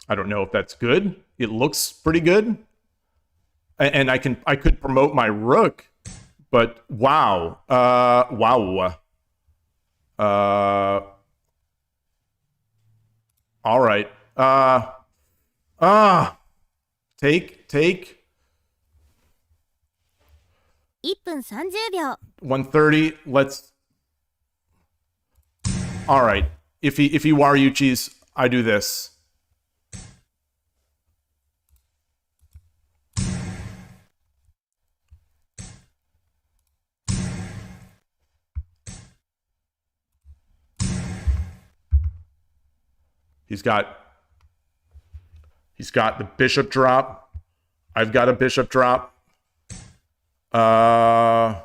I don't know if that's good. It looks pretty good. And I could promote my rook, but wow. Wow. All right. Take. 1分30秒 130. Let's. All right. If he Waryuchis, I do this. He's got the bishop drop. I've got a bishop drop. Not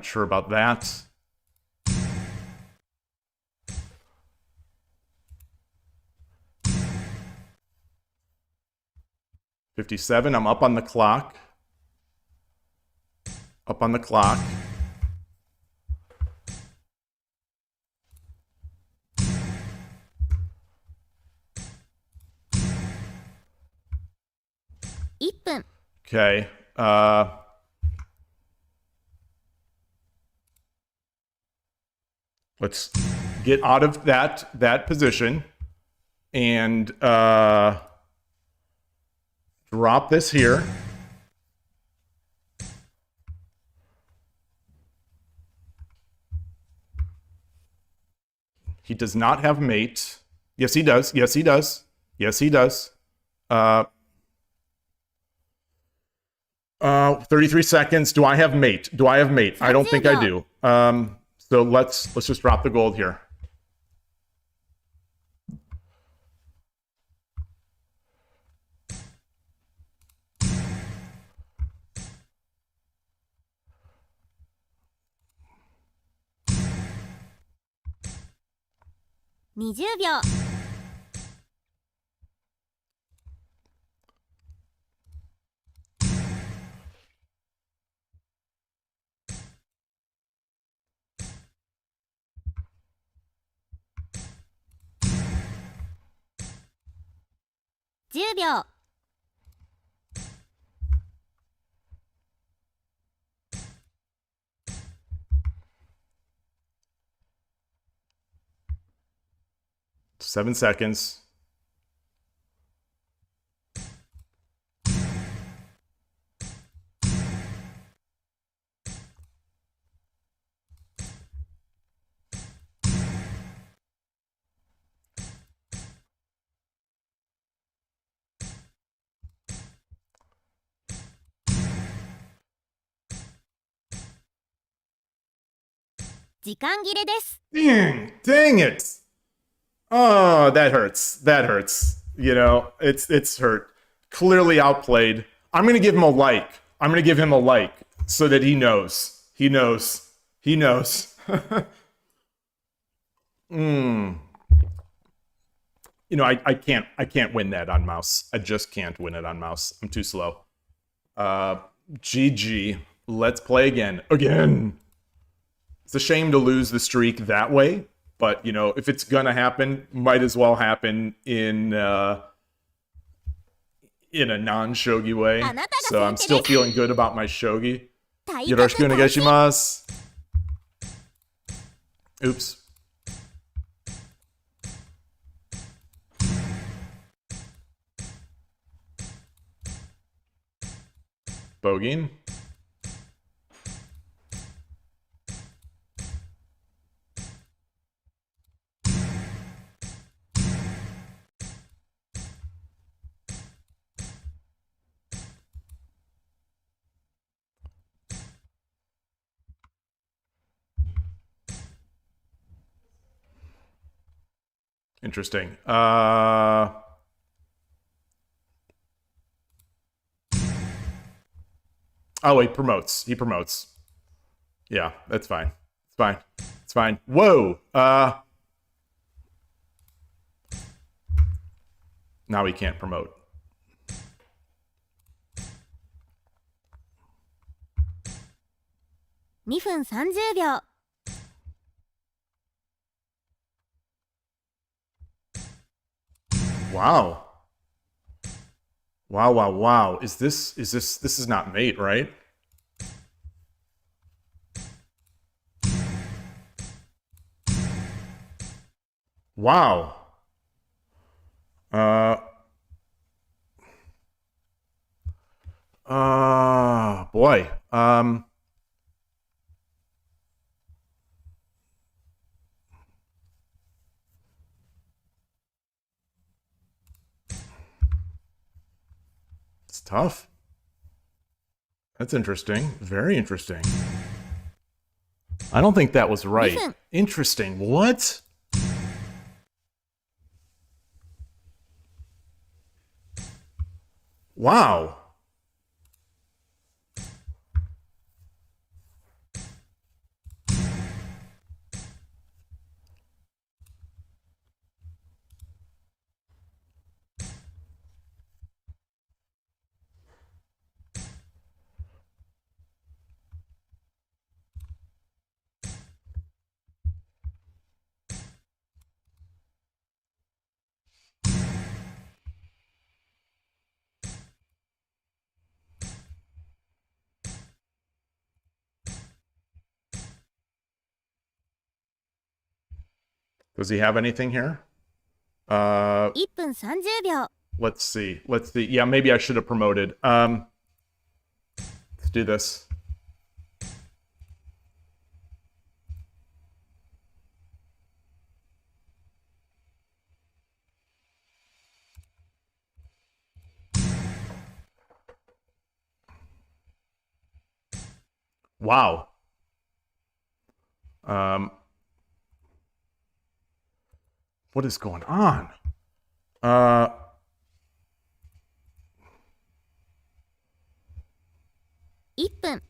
sure about that. $57. I'm up on the clock. Up on the clock. Okay. Let's get out of that position and drop this here. He does not have mate. Yes, he does. 33 seconds. Do I have mate? I don't think I do. So let's just drop the gold here. $20 秒 All 10秒。7 seconds. Dang it! Oh, that hurts. That hurts. You know, it's hurt. Clearly outplayed. I'm gonna give him a like. I'm gonna give him a like so that he knows. He knows. He knows. You know, I can't win that on mouse. I just can't win it on mouse. I'm too slow. GG. Let's play again. Again. It's a shame to lose the streak that way, but you know, if it's gonna happen, might as well happen in a non-shogi way. So I'm still feeling good about my shogi. Yoroshiku onegaishimasu. Oops. Bogeying. Interesting. Oh wait, promotes. He promotes. Yeah, that's fine. It's fine. It's fine. Whoa. Now he can't promote. Wow. Wow. This is not mate, right? Wow. Boy. It's tough. That's interesting. Very interesting. I don't think that was right. Interesting. What? Wow. Does he have anything here? 1分30秒。 Let's see. Yeah, maybe I should have promoted. Let's do this. Wow. What is going on? 1分。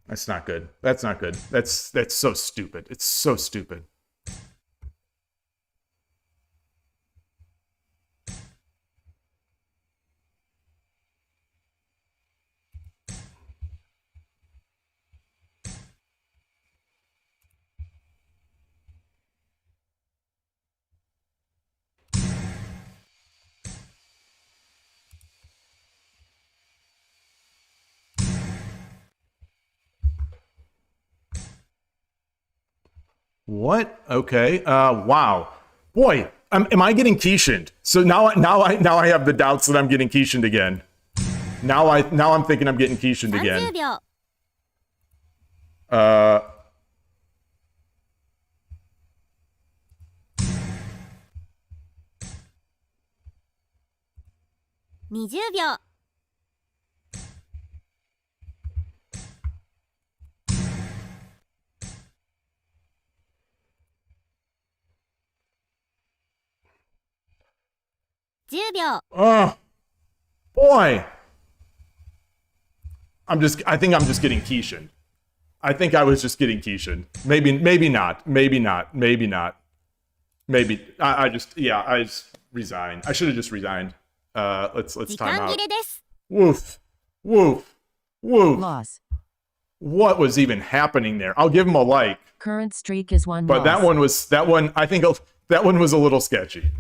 That's not good. That's not good. That's so stupid. It's so stupid. What? Okay. Wow. Boy, am I getting Kishined? So now I have the doubts that I'm getting Kishined again. Now I'm thinking I'm getting Kishined 30 again. 秒 20秒 10秒 Oh, boy. I think I'm just getting Kishined. I think I was just getting Kishined. Maybe not. Maybe not. Maybe not. Maybe I just resigned. I should have just resigned. Let's 時 time 間 out. 切れです Woof. Woof. Woof. Loss. What was even happening there? I'll give him a like, Current streak is 1 but loss. that one I think that one was a little sketchy.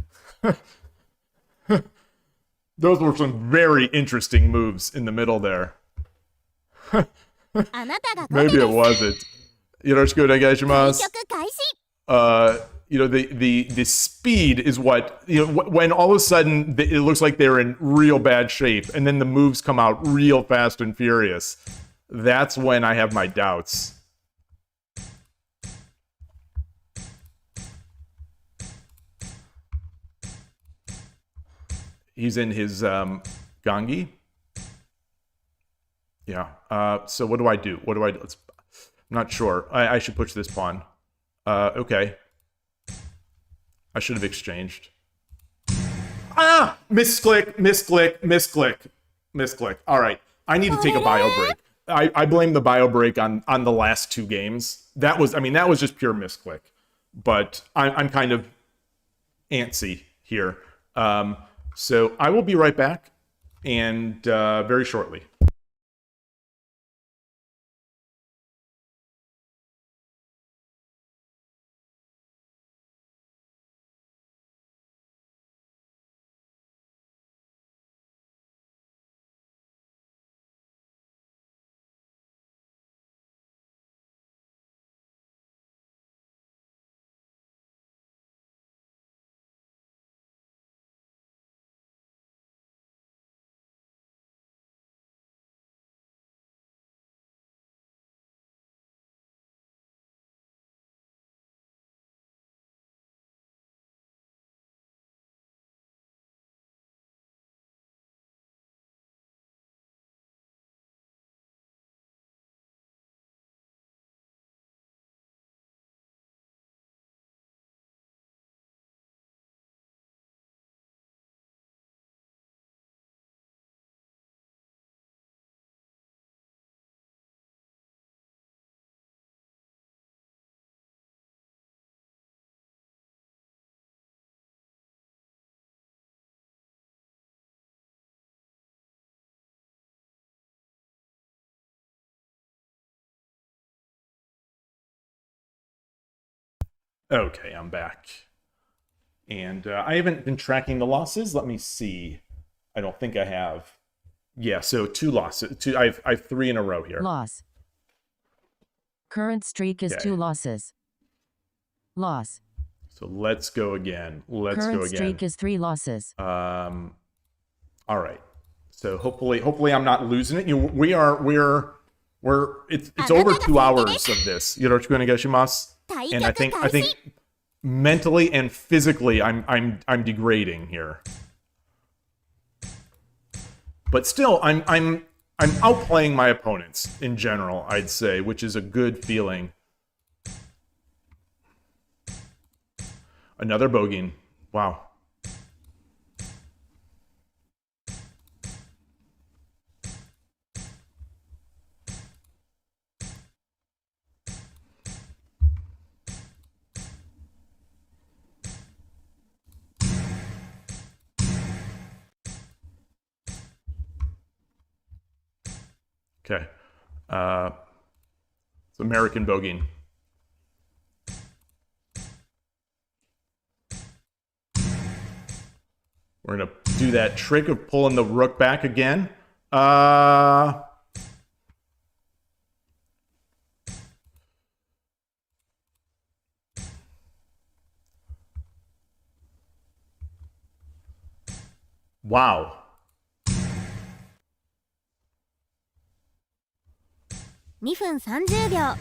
Those were some very interesting moves in the middle there. あなたが後 Maybe 手 it です wasn't. よろしくお願いします。対局開始 The speed is what, when all of a sudden it looks like they're in real bad shape and then the moves come out real fast and furious. That's when I have my doubts. He's in his Gangi. Yeah. So what do I do? I'm not sure. I should push this pawn. Okay. I should have exchanged. Ah! Misclick, misclick, misclick, misclick. All right. I need to take a bio break. I blame the bio break on the last 2 games. That was just pure misclick. But I'm kind of antsy here. So I will be right back, and very shortly. Okay, I'm back. And I haven't been tracking the losses. Let me see. I don't think I have. Yeah, so 2 losses. I have 3 in a row here. Loss. Current streak is Okay. 2 losses. Loss. So let's go again. Let's Current go again. streak is 3 losses. All right. So hopefully I'm not losing it. We're it's over 2 hours of this. Yoroshiku onegaishimasu. And I think mentally and physically I'm degrading here. But still I'm outplaying my opponents in general, I'd say, which is a good feeling. Another bogey. Wow. Okay. It's American bogeying. We're going to do that trick of pulling the rook back again. Wow. $2分30秒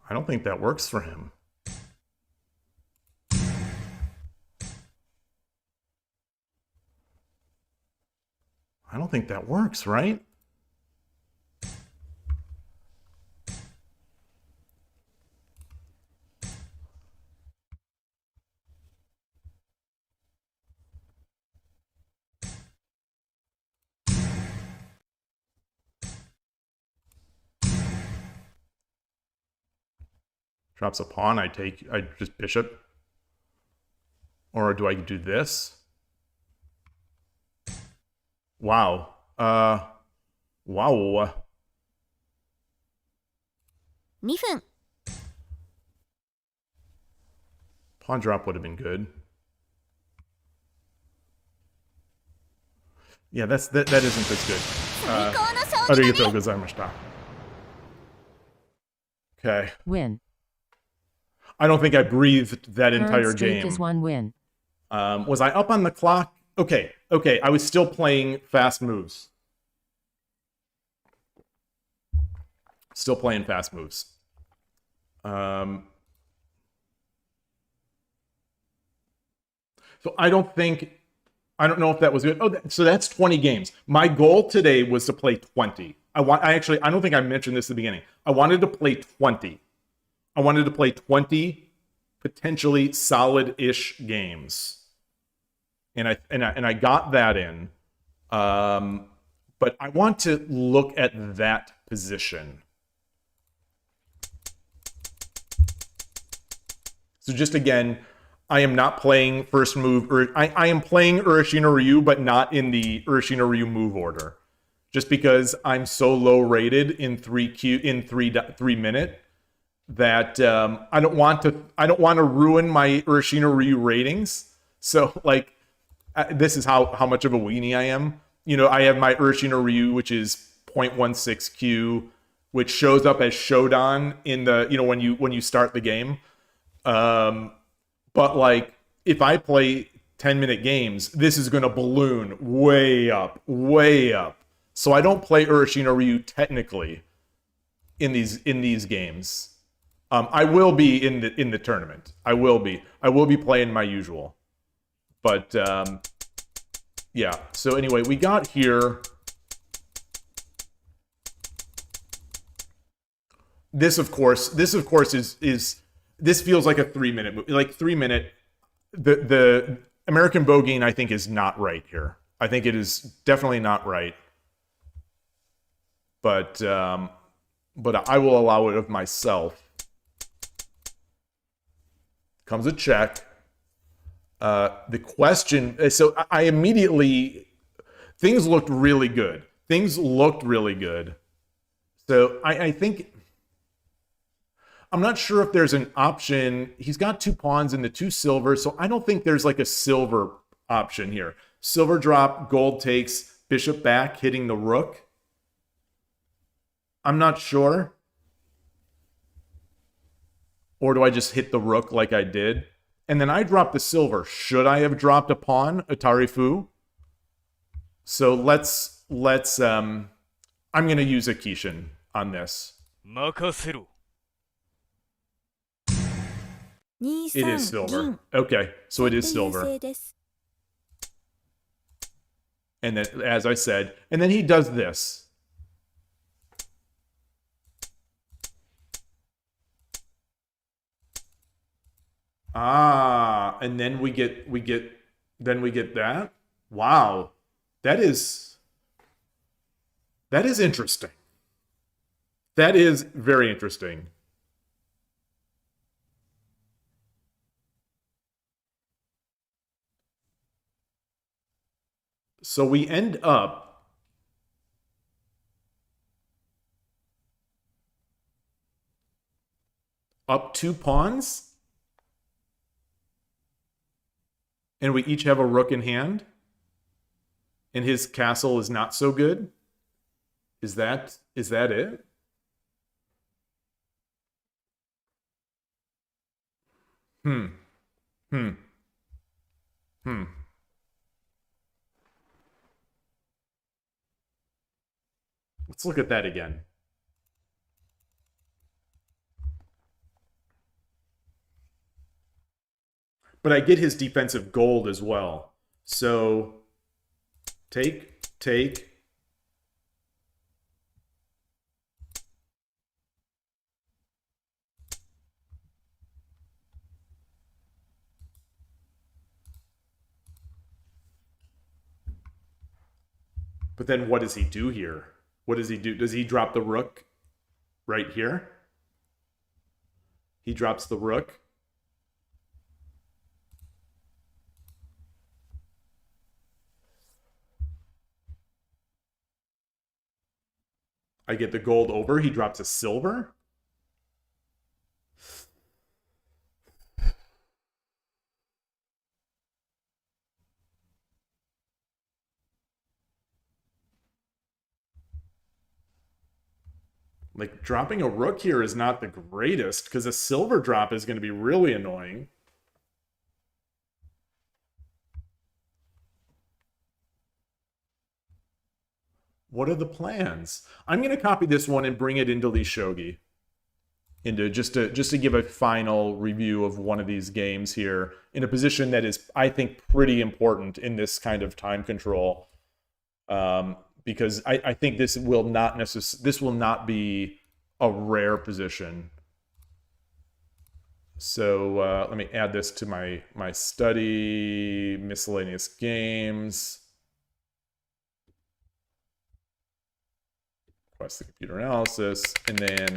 I don't think that works for him. I don't think that works, right? Drops a pawn, I just bishop. Or do I do this? Wow. Wow. 2分 Pawn drop would have been good. Yeah, that isn't as good. 最高の勝負だね Arigatou gozaimashita. Okay. Win. I don't think I breathed that entire Current streak game. is 1 win. Was I up on the clock? Okay. I was still playing fast moves. Still playing fast moves. So I don't know if that was good. Oh, so that's 20 games. My goal today was to play 20. I don't think I mentioned this at the beginning. I wanted to play 20. I wanted to play 20 potentially solid-ish games. And I got that in. But I want to look at that position. So just again, I am not playing first move, or I am playing Urashino Ryu, but not in the Urashino Ryu move order. Just because I'm so low rated in 3 minute that I don't want to ruin my Urashino Ryu ratings. So like this is how much of a weenie I am. You know, I have my Urashino Ryu, which is 0.16Q, which shows up as Shodan in the, you know, when you start the game. But like if I play 10-minute games, this is going to balloon way up. So I don't play Urashino Ryu technically in these games. I will be in the tournament. I will be playing my usual. But yeah. So anyway, we got here. This of course is this feels like a 3-minute movie. Like 3 minute. The American bogeying I think is not right here. I think it is definitely not right. But I will allow it of myself. Comes a check. The question, so I immediately, things looked really good. So I think, I'm not sure if there's an option. He's got 2 pawns and the 2 silver, so I don't think there's like a silver option here. Silver drop, gold takes, bishop back, hitting the rook. I'm not sure. Or do I just hit the rook like I did? And then I dropped the silver. Should I have dropped a pawn, a tarifu? So let's I'm going to use a Kishin on this. 任せろ It is silver. Okay, so it is silver. And then, as I said, and then he does this. And then we get that. Wow. That is interesting. That is very interesting. So we end up up 2 pawns. And we each have a rook in hand. And his castle is not so good. Is that it? Hmm. Hmm. Hmm. Let's look at that again. But I get his defensive gold as well. So take. But then what does he do here? What does he do? Does he drop the rook right here? He drops the rook. I get the gold over. He drops a silver. Like, dropping a rook here is not the greatest, because a silver drop is going to be really annoying. What are the plans? I'm going to copy this one and bring it into the Shogi. Just to give a final review of one of these games here in a position that is, I think, pretty important in this kind of time control. Because I think this will not be a rare position. So let me add this to my study, miscellaneous games. Request the computer analysis, and then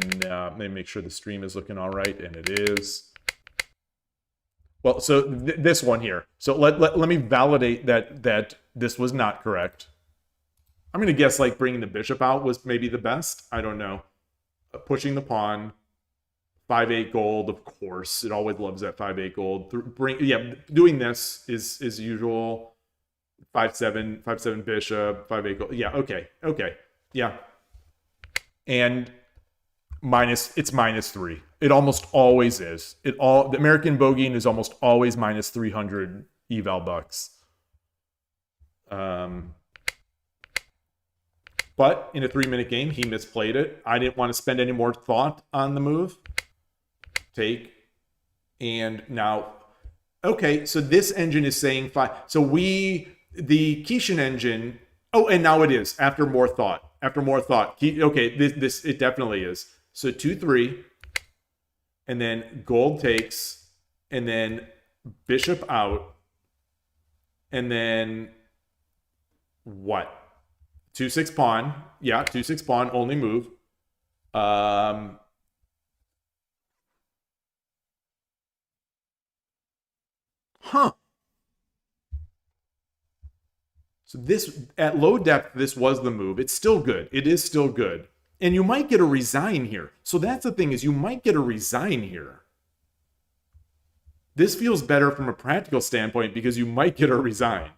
maybe make sure the stream is looking all right, and it is. Well, so this one here. So let me validate that this was not correct. I'm going to guess like bringing the bishop out was maybe the best. I don't know. Pushing the pawn. 5-8 gold, of course. It always loves that 5-8 gold. Doing this is usual. 5-7 bishop, 5-8 gold. Yeah, okay. Yeah. And it's -3. It almost always is. The American bogeying is almost always minus 300 eval bucks. But in a 3-minute game, he misplayed it. I didn't want to spend any more thought on the move. Take. And now, okay, so this engine is saying 5. So the Kishin engine, and now it is, after more thought. Okay, this it definitely is. So 2-3, and then gold takes, and then bishop out, and then what? 2-6 pawn. Yeah, 2-6 pawn, only move. So this, at low depth, this was the move. It's still good. It is still good. And you might get a resign here. So that's the thing, is you might get a resign here. This feels better from a practical standpoint because you might get a resign.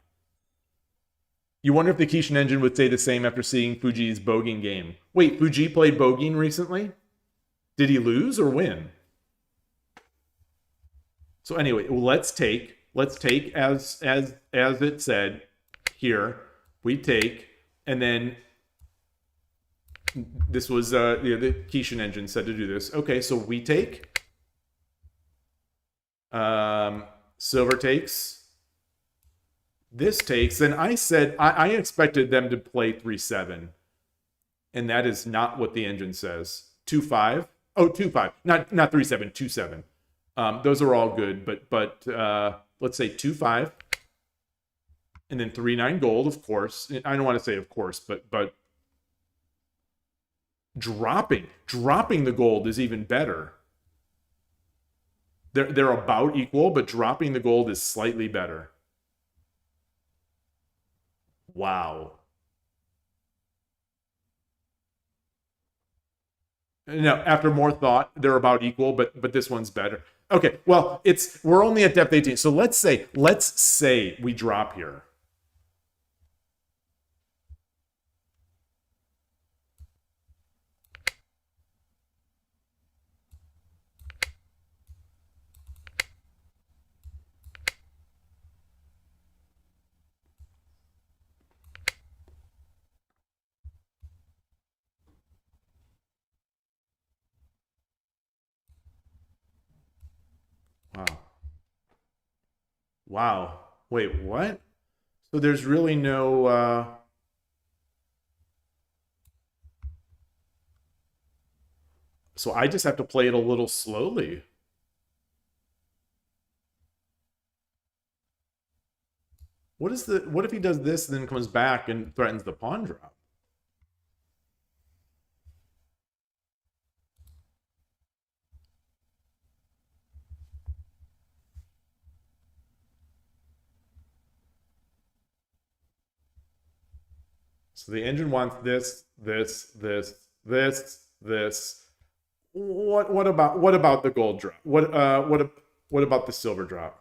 You wonder if the Kishin engine would say the same after seeing Fuji's bogeying game. Wait, Fuji played bogeying recently? Did he lose or win? So anyway, let's take as it said. Here, we take, and then this was the Kishin engine said to do this. Okay, so we take. Silver takes. This takes. Then I said I expected them to play 3-7, and that is not what the engine says. 2-5. Oh, 2-5. Not 3-7. 2-7. Those are all good, but let's say 2-5. And then 3-9 gold, of course. I don't want to say of course, but dropping the gold is even better. They're about equal, but dropping the gold is slightly better. Wow. No, after more thought, they're about equal, but this one's better. Okay, well, we're only at depth 18. So let's say we drop here. Wow. Wait, what? So there's really no... So I just have to play it a little slowly. What if he does this, then comes back and threatens the pawn drop? So the engine wants this, this, this, this, this. What about the gold drop? What about the silver drop?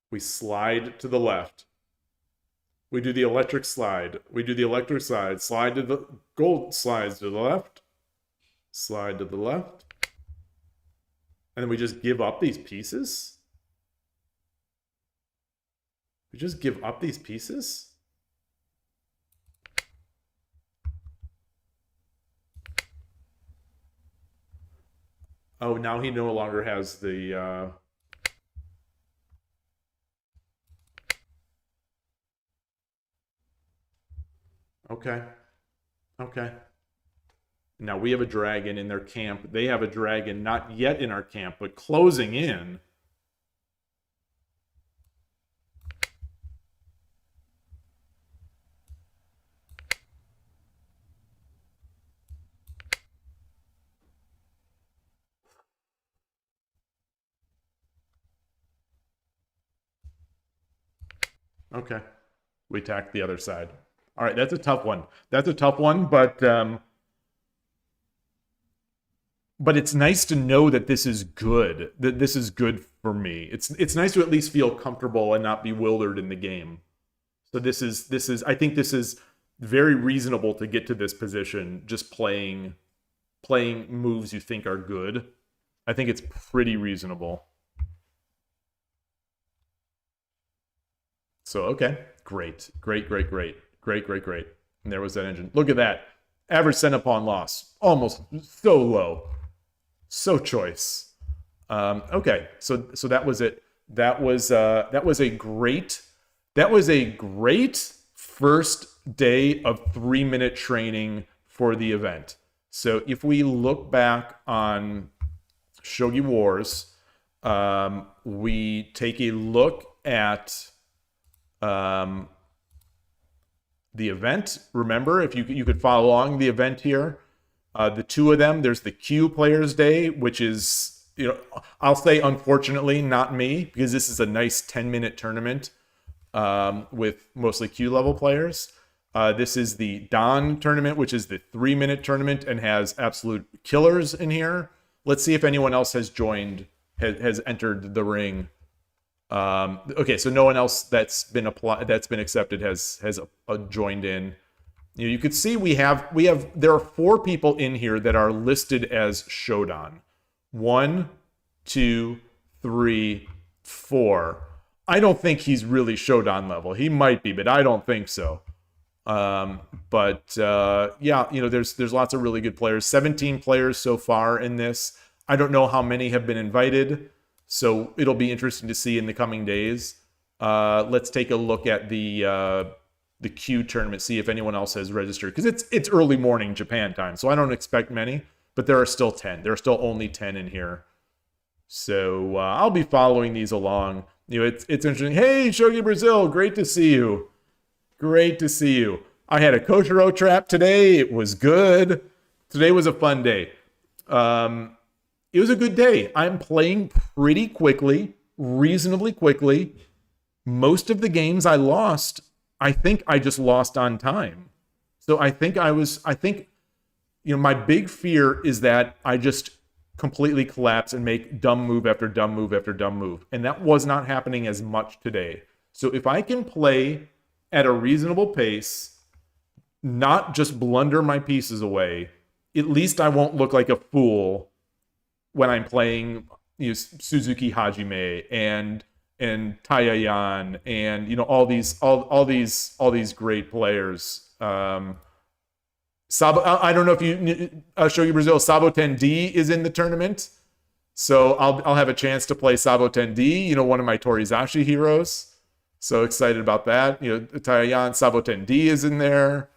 We slide to the left. We do the electric slide. We do the electric slide. Slide to the gold, slides to the left. Slide to the left. And then we just give up these pieces? We just give up these pieces? Oh, now he no longer has the... Okay. Okay. Now we have a dragon in their camp. They have a dragon not yet in our camp, but closing in. Okay. We attack the other side. All right, that's a tough one. That's a tough one, but it's nice to know that this is good. That this is good for me. It's nice to at least feel comfortable and not bewildered in the game. So this is I think this is very reasonable to get to this position just playing moves you think are good. I think it's pretty reasonable. So okay, great. And there was that engine. Look at that. Average cent upon loss. Almost so low. So choice. Okay, so that was it. That was a great first day of 3-minute training for the event. So if we look back on Shogi Wars, we take a look at the event. Remember, if you could follow along the event here, the two of them, there's the Q Players Day, which is, I'll say unfortunately not me, because this is a nice 10-minute tournament with mostly Q level players. This is the Dawn tournament, which is the 3-minute tournament and has absolute killers in here. Let's see if anyone else has joined, has entered the ring. Okay, so no one else that's been accepted has joined in. You could see there are 4 people in here that are listed as Shodan. 1, 2, 3, 4. I don't think he's really Shodan level. He might be, but I don't think so. Yeah, there's lots of really good players. 17 players so far in this. I don't know how many have been invited. So it'll be interesting to see in the coming days. Let's take a look at the Q tournament, see if anyone else has registered. Because it's early morning Japan time, so I don't expect many. But there are still 10. There are still only 10 in here. So I'll be following these along. It's interesting. Hey, Shogi Brazil, great to see you. Great to see you. I had a Koshiro trap today. It was good. Today was a fun day. It was a good day. I'm playing pretty quickly, reasonably quickly. Most of the games I lost, I think I just lost on time. So I think my big fear is that I just completely collapse and make dumb move after dumb move after dumb move. And that was not happening as much today. So if I can play at a reasonable pace, not just blunder my pieces away, at least I won't look like a fool when I'm playing Suzuki Hajime and Taiyan and all these great players. Sabo, I don't know if you Shogi Brazil, Sabo 10D is in the tournament. So I'll have a chance to play Sabo 10D, one of my Torizashi heroes. So excited about that. Taiyan Sabo 10D is in there.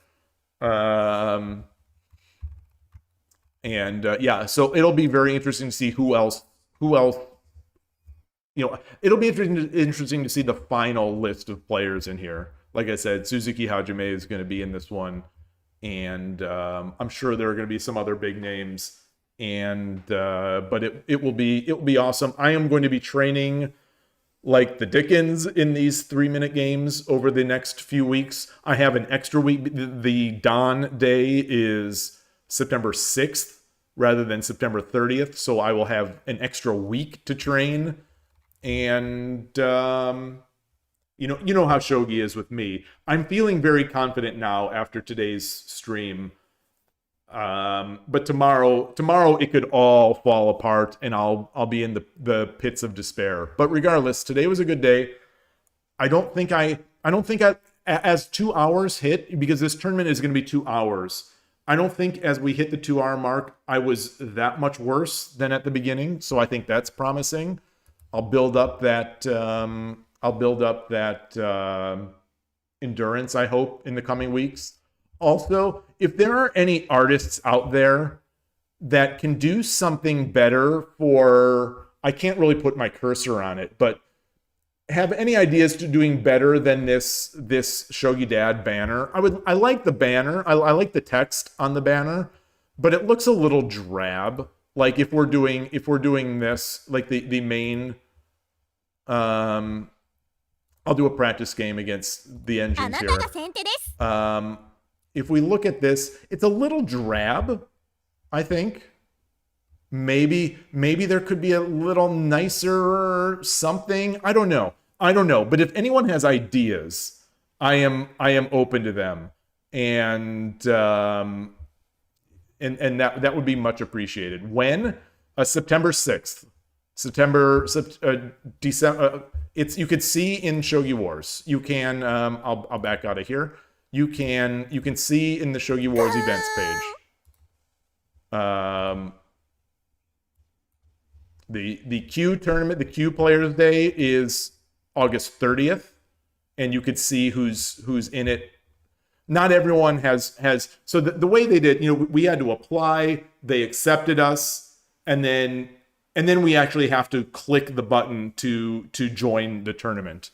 So it'll be very interesting to see who else, it'll be interesting to see the final list of players in here. Like I said, Suzuki Hajime is going to be in this one. And I'm sure there are going to be some other big names. But it will be awesome. I am going to be training like the Dickens in these 3-minute games over the next few weeks. I have an extra week. The Dawn Day is September 6th rather than September 30th. So I will have an extra week to train. And, you know how Shogi is with me. I'm feeling very confident now after today's stream. But tomorrow it could all fall apart and I'll be in the pits of despair. But regardless, today was a good day. I don't think as 2 hours hit, because this tournament is going to be 2 hours. I don't think as we hit the 2-hour mark, I was that much worse than at the beginning. So I think that's promising. I'll build up that endurance, I hope, in the coming weeks. Also, if there are any artists out there that can do something better for, I can't really put my cursor on it, but have any ideas to doing better than this Shogi Dad banner? I like the banner. I like the text on the banner, but it looks a little drab. Like if we're doing this, like the main, I'll do a practice game against the engines here. If we look at this, it's a little drab, I think. Maybe there could be a little nicer something. I don't know. But if anyone has ideas, I am open to them. And that would be much appreciated. When? September 6th. December. You could see in Shogi Wars. You can. I'll back out of here. You can see in the Shogi Wars events page. The Q tournament, the Q Players Day is August 30th, and you could see who's in it. Not everyone has. So the way they did, we had to apply. They accepted us, and then we actually have to click the button to join the tournament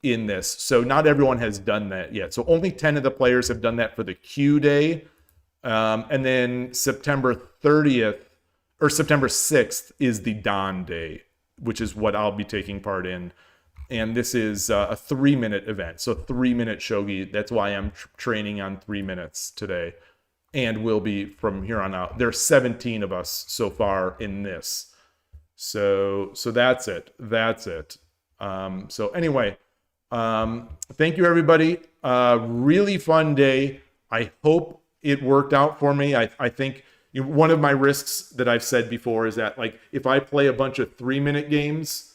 in this. So not everyone has done that yet. So only 10 of the players have done that for the Q day. And then September 30th or September 6th is the Dawn Day, which is what I'll be taking part in. And this is a 3-minute event. So 3-minute Shogi. That's why I'm training on 3 minutes today, and will be from here on out. There's 17 of us so far in this. So that's it. So anyway, thank you, everybody. Really fun day. I hope it worked out for me. I think one of my risks that I've said before is that, like, if I play a bunch of 3-minute games,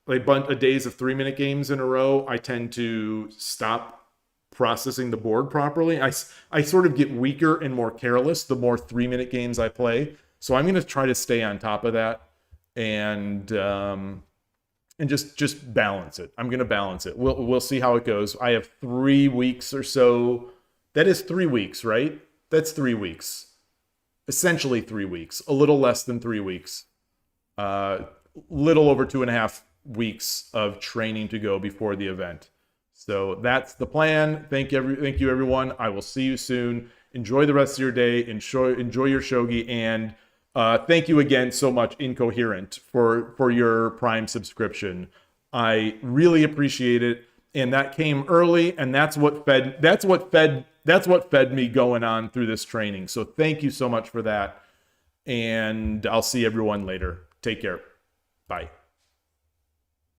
like a days of 3-minute games in a row, I tend to stop processing the board properly. I sort of get weaker and more careless the more 3-minute games I play. So I'm going to try to stay on top of that and just balance it. I'm going to balance it. We'll see how it goes. I have 3 weeks or so. That is 3 weeks, right? That's 3 weeks. Essentially 3 weeks. A little less than 3 weeks. Little over 2.5 weeks of training to go before the event. So that's the plan. Thank you, everyone. I will see you soon. Enjoy the rest of your day. Enjoy your shogi, and thank you again so much, Incoherent, for your Prime subscription. I really appreciate it, and that came early, and that's what fed me going on through this training. So thank you so much for that, and I'll see everyone later. Take care. Bye.